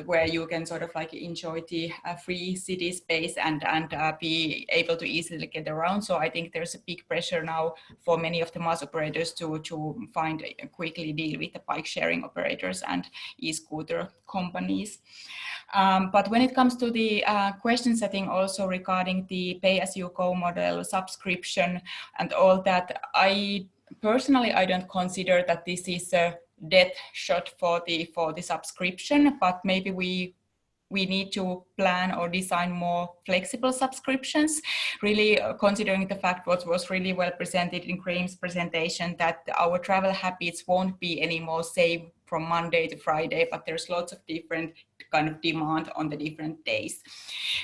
where you can sort of like enjoy the free city space and be able to easily get around. So I think there's a big pressure now for many of the MaaS operators to find a quickly deal with the bike sharing operators and e-scooter companies. But when it comes to the question setting also regarding the pay-as-you-go model, subscription and all that, I personally don't consider that this is a death shot for the subscription, but maybe we need to plan or design more flexible subscriptions, really considering the fact what was really well presented in Graham's presentation, that our travel habits won't be anymore same from Monday to Friday, but there's lots of different kind of demand on the different days.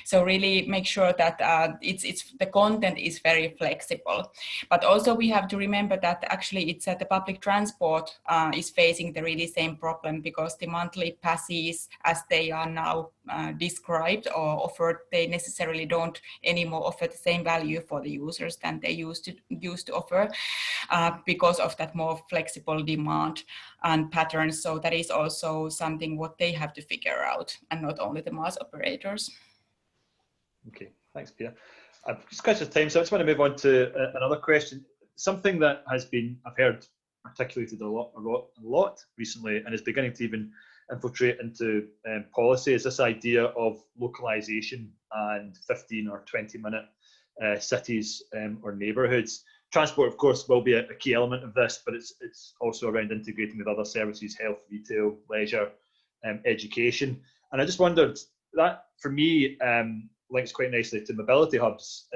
So really make sure that the content is very flexible. But also we have to remember that actually it's the public transport is facing the really same problem, because the monthly passes as they are now described or offered, they necessarily don't anymore offer the same value for the users than they used to offer because of that more flexible demand and patterns. So that is also something what they have to figure out, and not only the MaaS operators.
Okay, thanks, Pia. I've just got time, so I just want to move on to another question. Something that has been, I've heard articulated a lot recently, and is beginning to even infiltrate into policy, is this idea of localization and 15 or 20-minute cities or neighbourhoods. Transport, of course, will be a key element of this, but it's also around integrating with other services, health, retail, leisure, education. And I just wondered, that for me links quite nicely to mobility hubs,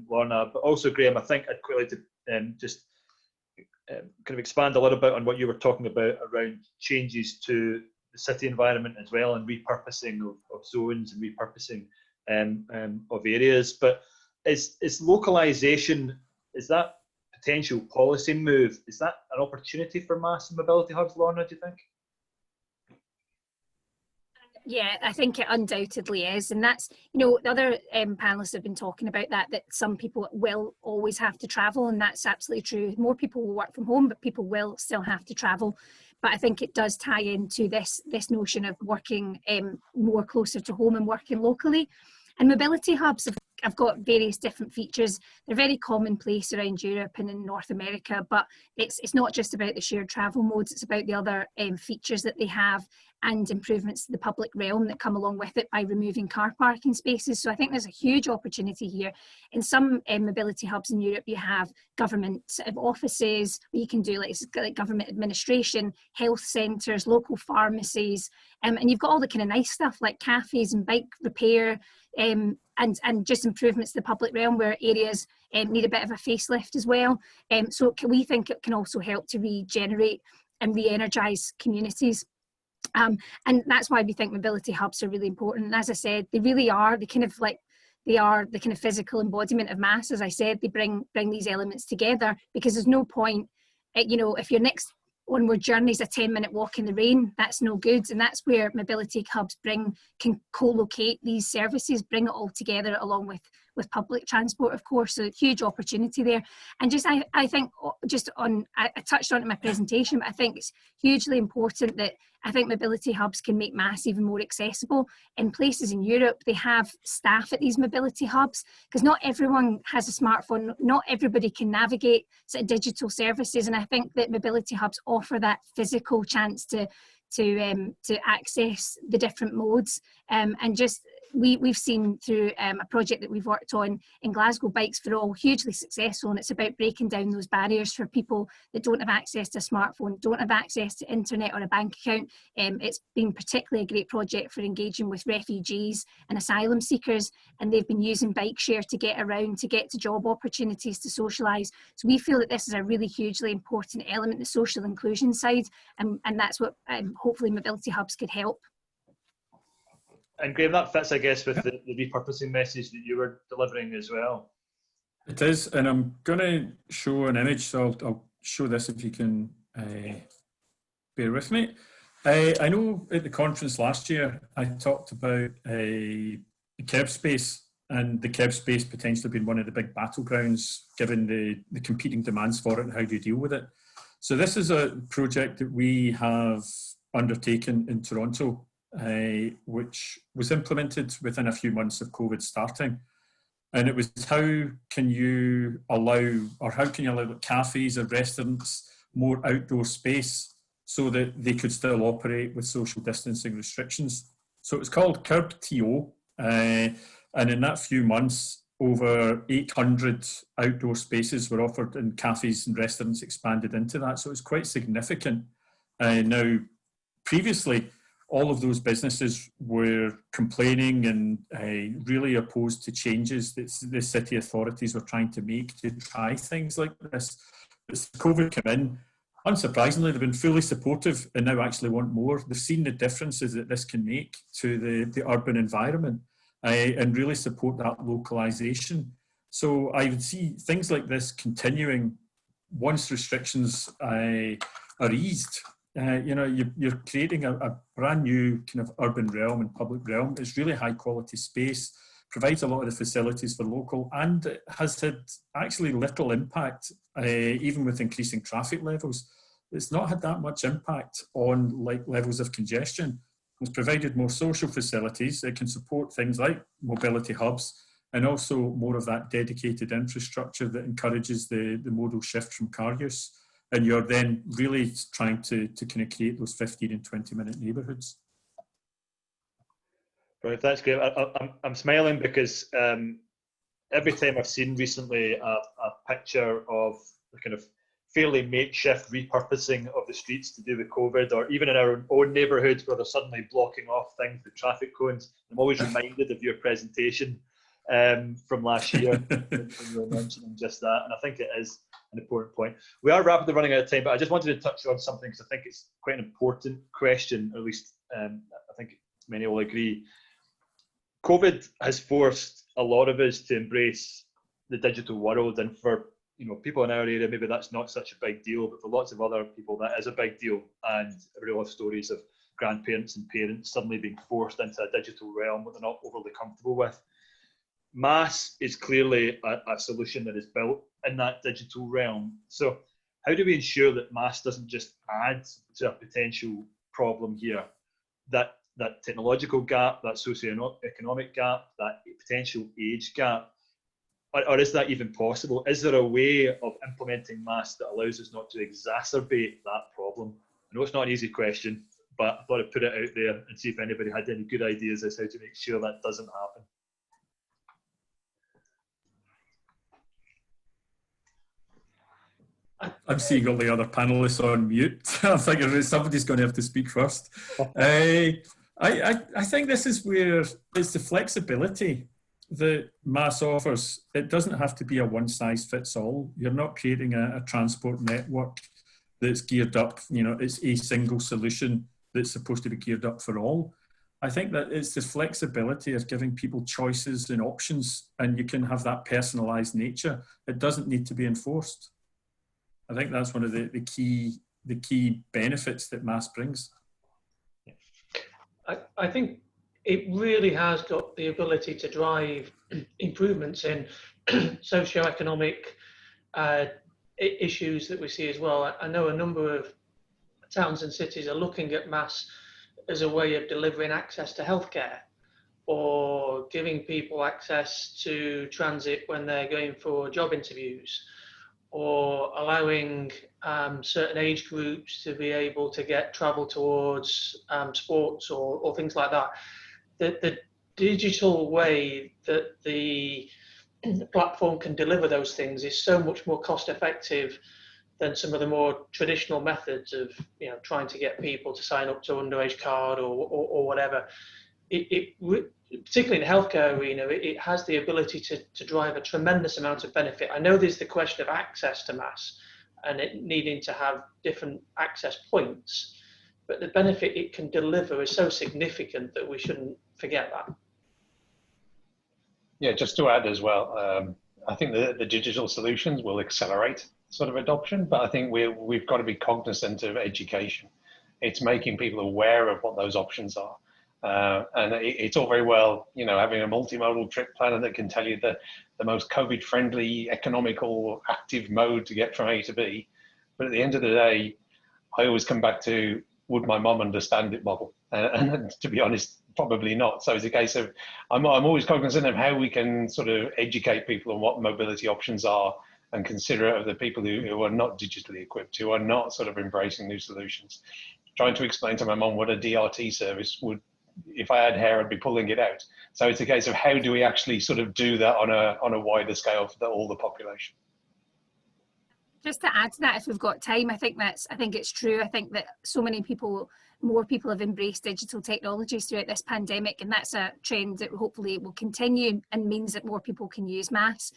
Lorna, but also Graham, I think I'd quite like to just kind of expand a little bit on what you were talking about around changes to the city environment as well, and repurposing of zones and repurposing of areas. But is localisation, is that potential policy move, is that an opportunity for MaaS and mobility hubs, Lorna, do you think?
Yeah, I think it undoubtedly is. And that's, you know, the other panelists have been talking about that some people will always have to travel, and that's absolutely true. More people will work from home, but people will still have to travel. But I think it does tie into this notion of working more closer to home and working locally. And mobility hubs have got various different features. They're very commonplace around Europe and in North America, but it's not just about the shared travel modes, it's about the other features that they have and improvements to the public realm that come along with it by removing car parking spaces. So I think there's a huge opportunity here. In some mobility hubs in Europe, you have government offices, you can do like government administration, health centres, local pharmacies, and you've got all the kind of nice stuff like cafes and bike repair, and just improvements to the public realm where areas need a bit of a facelift as well. So we think it can also help to regenerate and re-energise communities. And that's why we think mobility hubs are really important. And as I said, they really are the kind of physical embodiment of MaaS. As I said, they bring these elements together, because there's no point, you know, if your next onward journey is a 10-minute walk in the rain, that's no good. And that's where mobility hubs can co-locate these services, bring it all together along with public transport, of course. So huge opportunity there. And just I think I touched on it in my presentation, but I think it's hugely important that I think mobility hubs can make MaaS even more accessible. In places in Europe, they have staff at these mobility hubs, because not everyone has a smartphone, not everybody can navigate sort of digital services, and I think that mobility hubs offer that physical chance to access the different modes. And just we've seen through a project that we've worked on in Glasgow, Bikes for All, hugely successful, and it's about breaking down those barriers for people that don't have access to a smartphone, don't have access to internet or a bank account. It's been particularly a great project for engaging with refugees and asylum seekers, and they've been using bike share to get around, to get to job opportunities, to socialise. So we feel that this is a really hugely important element, the social inclusion side, and that's what hopefully mobility hubs could help.
And Graham, that fits, I guess, with the repurposing message that you were delivering as well.
It is, and I'm going to show an image, so I'll show this if you can bear with me. I know at the conference last year, I talked about a curb space, and the curb space potentially being one of the big battlegrounds, given the competing demands for it and how do you deal with it. So this is a project that we have undertaken in Toronto, which was implemented within a few months of COVID starting. And it was how can you allow cafes or restaurants more outdoor space so that they could still operate with social distancing restrictions. So it was called Curb TO, and in that few months, over 800 outdoor spaces were offered, and cafes and restaurants expanded into that. So it was quite significant. Now, previously, all of those businesses were complaining and really opposed to changes that the city authorities were trying to make to try things like this. As COVID came in, unsurprisingly, they've been fully supportive and now actually want more. They've seen the differences that this can make to the urban environment and really support that localisation. So I would see things like this continuing once restrictions are eased. You know, you're creating a brand new kind of urban realm and public realm. It's really high quality space, provides a lot of the facilities for local, and has had actually little impact, even with increasing traffic levels. It's not had that much impact on levels of congestion. It's provided more social facilities. It can support things like mobility hubs, and also more of that dedicated infrastructure that encourages the modal shift from car use. And you're then really trying to kind of create those 15 and 20-minute neighbourhoods.
Right, that's great. I'm smiling because every time I've seen recently a picture of the kind of fairly makeshift repurposing of the streets to do with COVID, or even in our own neighbourhoods where they're suddenly blocking off things with traffic cones, I'm always reminded of your presentation from last year when you were mentioning just that, and I think it is an important point. We are rapidly running out of time, but I just wanted to touch on something because I think it's quite an important question, or at least I think many will agree. COVID has forced a lot of us to embrace the digital world, and for people in our area, maybe that's not such a big deal, but for lots of other people, that is a big deal. And we all have stories of grandparents and parents suddenly being forced into a digital realm that they're not overly comfortable with. MaaS is clearly a solution that is built in that digital realm. So how do we ensure that MaaS doesn't just add to a potential problem here? That technological gap, that socio-economic gap, that potential age gap, or is that even possible? Is there a way of implementing MaaS that allows us not to exacerbate that problem? I know it's not an easy question, but I thought I'd put it out there and see if anybody had any good ideas as to how to make sure that doesn't happen.
I'm seeing all the other panelists on mute. I'm thinking somebody's going to have to speak first. I think this is where it's the flexibility that MaaS offers. It doesn't have to be a one-size-fits-all. You're not creating a transport network that's geared up, it's a single solution that's supposed to be geared up for all. I think that it's the flexibility of giving people choices and options, and you can have that personalised nature. It doesn't need to be enforced. I think that's one of the key benefits that MaaS brings.
I think it really has got the ability to drive improvements in socio-economic issues that we see as well. I know a number of towns and cities are looking at MaaS as a way of delivering access to healthcare, or giving people access to transit when they're going for job interviews, or allowing certain age groups to be able to get travel towards sports or things like that. The digital way that the platform can deliver those things is so much more cost effective than some of the more traditional methods of trying to get people to sign up to an underage card or whatever. Particularly in the healthcare arena, it has the ability to drive a tremendous amount of benefit. I know there's the question of access to MaaS and it needing to have different access points, but the benefit it can deliver is so significant that we shouldn't forget that.
Yeah, just to add as well, I think the digital solutions will accelerate sort of adoption, but I think we've got to be cognizant of education. It's making people aware of what those options are. And it's all very well, having a multimodal trip planner that can tell you the most COVID-friendly, economical, active mode to get from A to B. But at the end of the day, I always come back to, would my mum understand it model? And to be honest, probably not. So it's a case of, I'm always cognizant of how we can sort of educate people on what mobility options are, and considerate of the people who are not digitally equipped, who are not sort of embracing new solutions. Trying to explain to my mum what a DRT service would, if I had hair, I'd be pulling it out. So it's a case of how do we actually sort of do that on a wider scale for all the population.
Just to add to that, if we've got time, I think it's true. I think that so many more people have embraced digital technologies throughout this pandemic, and that's a trend that hopefully will continue and means that more people can use MaaS.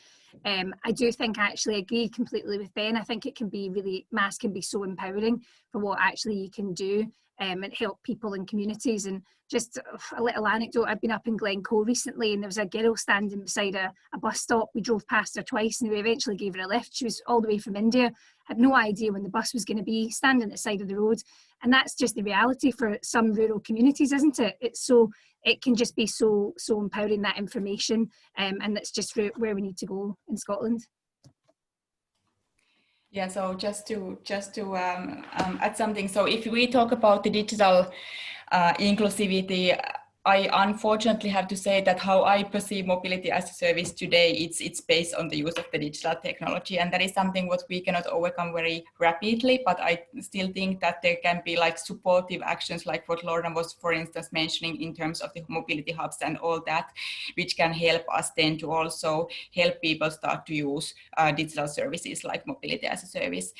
I do think, actually agree completely with Ben. I think it can be MaaS can be so empowering for what actually you can do and help people in communities. And just a little anecdote, I've been up in Glencoe recently, and there was a girl standing beside a bus stop. We drove past her twice and we eventually gave her a lift. She was all the way from India, had no idea when the bus was going to be, standing at the side of the road. And that's just the reality for some rural communities, isn't it? It can just be so empowering, that information, and that's just where we need to go in Scotland.
Yeah, so just to add something. So if we talk about the digital inclusivity, I unfortunately have to say that how I perceive mobility as a service today, it's based on the use of the digital technology, and that is something what we cannot overcome very rapidly. But I still think that there can be like supportive actions, like what Lorna was, for instance, mentioning in terms of the mobility hubs and all that, which can help us then to also help people start to use digital services like mobility as a service.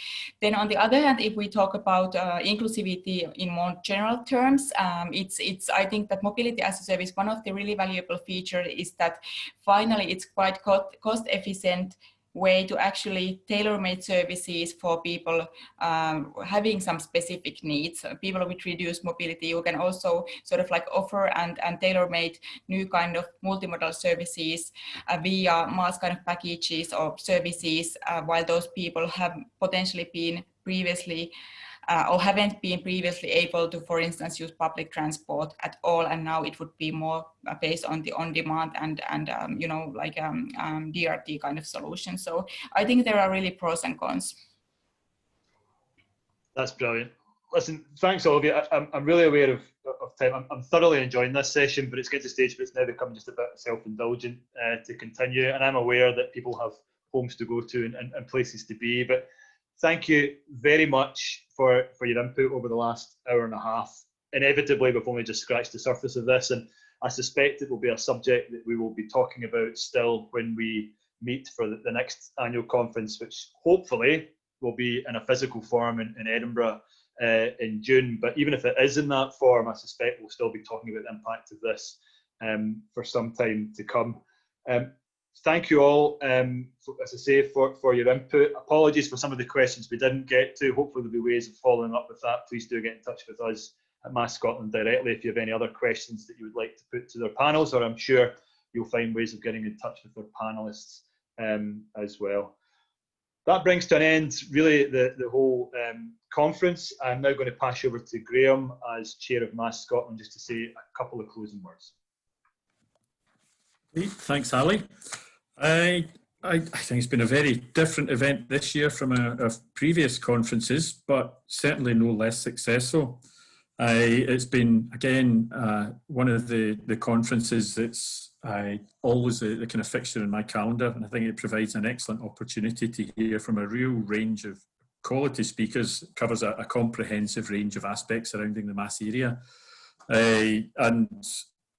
Then on the other hand, if we talk about inclusivity in more general terms, I think that mobility as a service, one of the really valuable features is that finally it's quite cost efficient way to actually tailor-made services for people having some specific needs. People with reduced mobility, you can also sort of like offer and tailor-made new kind of multimodal services via MaaS kind of packages or services, while those people have potentially been previously or haven't been previously able to, for instance, use public transport at all, and now it would be more based on the on-demand and you know, like DRT kind of solution. So I think there are really pros and cons.
That's brilliant. Listen, thanks all of you. I'm really aware of time. I'm thoroughly enjoying this session, but it's getting to the stage where it's now become just a bit self-indulgent to continue. And I'm aware that people have homes to go to and places to be. But thank you very much for your input over the last hour and a half. Inevitably, we've only just scratched the surface of this, and I suspect it will be a subject that we will be talking about still when we meet for the next annual conference, which hopefully will be in a physical form in Edinburgh in June. But even if it is in that form, I suspect we'll still be talking about the impact of this for some time to come. Thank you all, as I say, for your input. Apologies for some of the questions we didn't get to. Hopefully there'll be ways of following up with that. Please do get in touch with us at MaaS Scotland directly if you have any other questions that you would like to put to their panels, or I'm sure you'll find ways of getting in touch with their panellists as well. That brings to an end really the whole conference. I'm now going to pass you over to Graham as Chair of MaaS Scotland just to say a couple of closing words.
Thanks, Ali. I think it's been a very different event this year from our previous conferences, but certainly no less successful. It's been, again, one of the conferences that's always the kind of fixture in my calendar, and I think it provides an excellent opportunity to hear from a real range of quality speakers. It covers a comprehensive range of aspects surrounding the MaaS area. And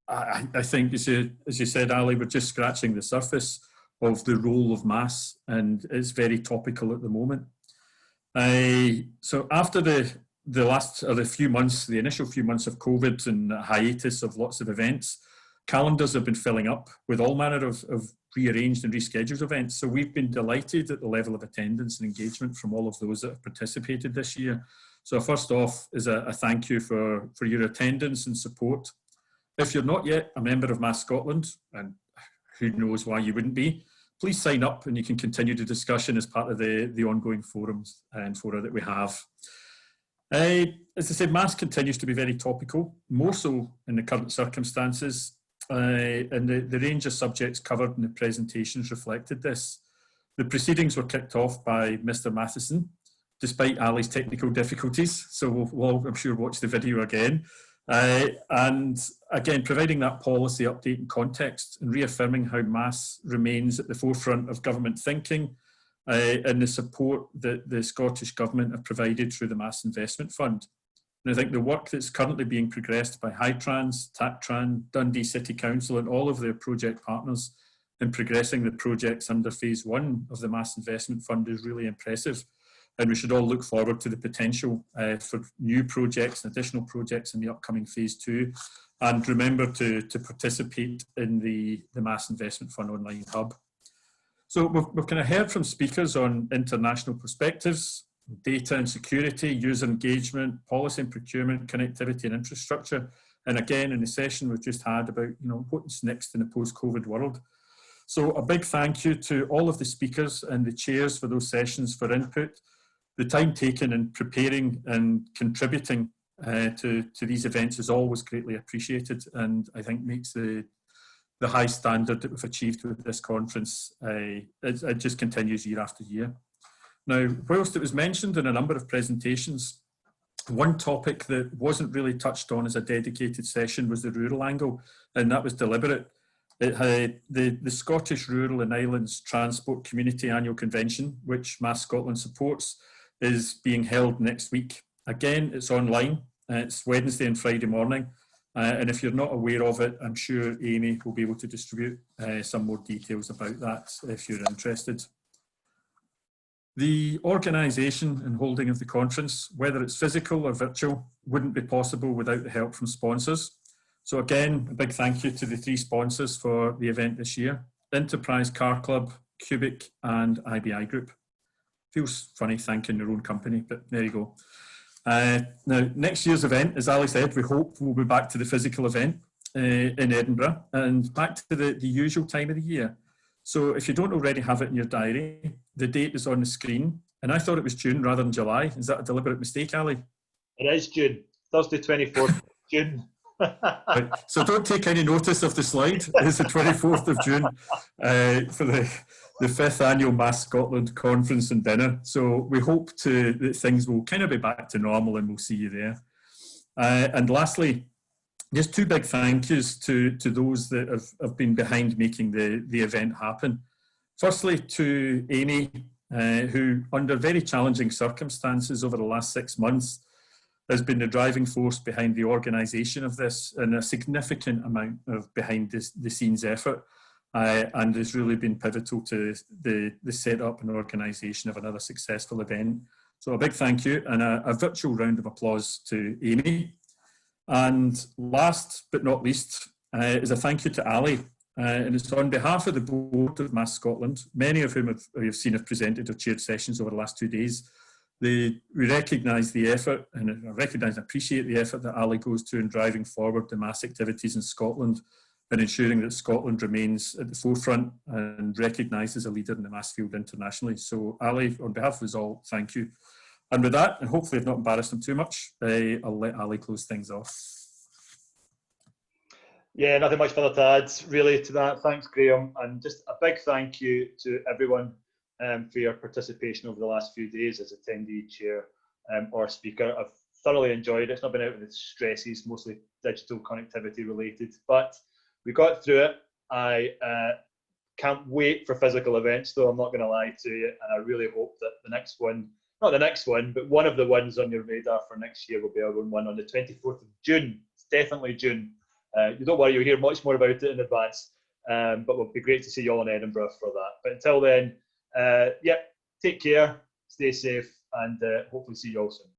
I think, as you said, Ali, we're just scratching the surface of the role of MaaS, and it's very topical at the moment. So after the initial few months of COVID and hiatus of lots of events, calendars have been filling up with all manner of rearranged and rescheduled events. So we've been delighted at the level of attendance and engagement from all of those that have participated this year. So first off is a thank you for your attendance and support. If you're not yet a member of MaaS Scotland, and who knows why you wouldn't be, please sign up and you can continue the discussion as part of the ongoing forums and fora that we have. As I said, MaaS continues to be very topical, more so in the current circumstances, and the range of subjects covered in the presentations reflected this. The proceedings were kicked off by Mr. Matheson, despite Ali's technical difficulties, so we'll I'm sure, watch the video again. And again, providing that policy update and context and reaffirming how MaaS remains at the forefront of government thinking and the support that the Scottish Government have provided through the MaaS Investment Fund. And I think the work that's currently being progressed by Hytrans, TACTRAN, Dundee City Council and all of their project partners in progressing the projects under phase 1 of the MaaS Investment Fund is really impressive. And we should all look forward to the potential for new projects and additional projects in the upcoming phase 2. And remember to participate in the MaaS Investment Fund online hub. So we've kind of heard from speakers on international perspectives, data and security, user engagement, policy and procurement, connectivity and infrastructure. And again, in the session we've just had about, what's next in the post-COVID world. So a big thank you to all of the speakers and the chairs for those sessions for input. The time taken in preparing and contributing to these events is always greatly appreciated, and I think makes the high standard that we've achieved with this conference, it just continues year after year. Now, whilst it was mentioned in a number of presentations, one topic that wasn't really touched on as a dedicated session was the rural angle, and that was deliberate. It had the Scottish Rural and Islands Transport Community Annual Convention, which MaaS Scotland supports, is being held next week. Again, it's online. It's Wednesday and Friday morning. And if you're not aware of it, I'm sure Amy will be able to distribute some more details about that if you're interested. The organisation and holding of the conference, whether it's physical or virtual, wouldn't be possible without the help from sponsors. So again, a big thank you to the 3 sponsors for the event this year: Enterprise Car Club, Cubic and IBI Group. Feels funny thanking your own company, but there you go. Now, next year's event, as Ali said, we hope we'll be back to the physical event in Edinburgh and back to the usual time of the year. So if you don't already have it in your diary, the date is on the screen. And I thought it was June rather than July. Is that a deliberate mistake, Ali?
It is June, Thursday 24th June.
Right. So don't take any notice of the slide. It's the 24th of June for the 5th annual MaaS Scotland conference and dinner. So we hope that things will kind of be back to normal and we'll see you there. And lastly, just two big thank yous to those that have been behind making the event happen. Firstly, to Amy, who under very challenging circumstances over the last 6 months has been the driving force behind the organisation of this and a significant amount of behind the scenes effort, and has really been pivotal to the setup and organisation of another successful event. So a big thank you and a virtual round of applause to Amy. And last but not least is a thank you to Ali. And it's on behalf of the board of MaaS Scotland, many of whom you've seen have presented or chaired sessions over the last 2 days. We recognise the effort and I recognise and appreciate the effort that Ali goes to in driving forward the MaaS activities in Scotland and ensuring that Scotland remains at the forefront and recognised as a leader in the MaaS field internationally. So Ali, on behalf of us all, thank you. And with that, and hopefully I've not embarrassed him too much, I'll let Ali close things off.
Yeah, nothing much further to add really to that. Thanks, Graham. And just a big thank you to everyone for your participation over the last few days as attendee, chair or speaker. I've thoroughly enjoyed it. It's not been out of the stresses, mostly digital connectivity related, but we got through it. I can't wait for physical events though, I'm not going to lie to you, and I really hope that the next one, not the next one, but one of the ones on your radar for next year will be our own one on the 24th of June. It's definitely June. You don't worry, you'll hear much more about it in advance, but it would be great to see you all in Edinburgh for that. But until then, yeah, take care, stay safe, and hopefully see you all soon.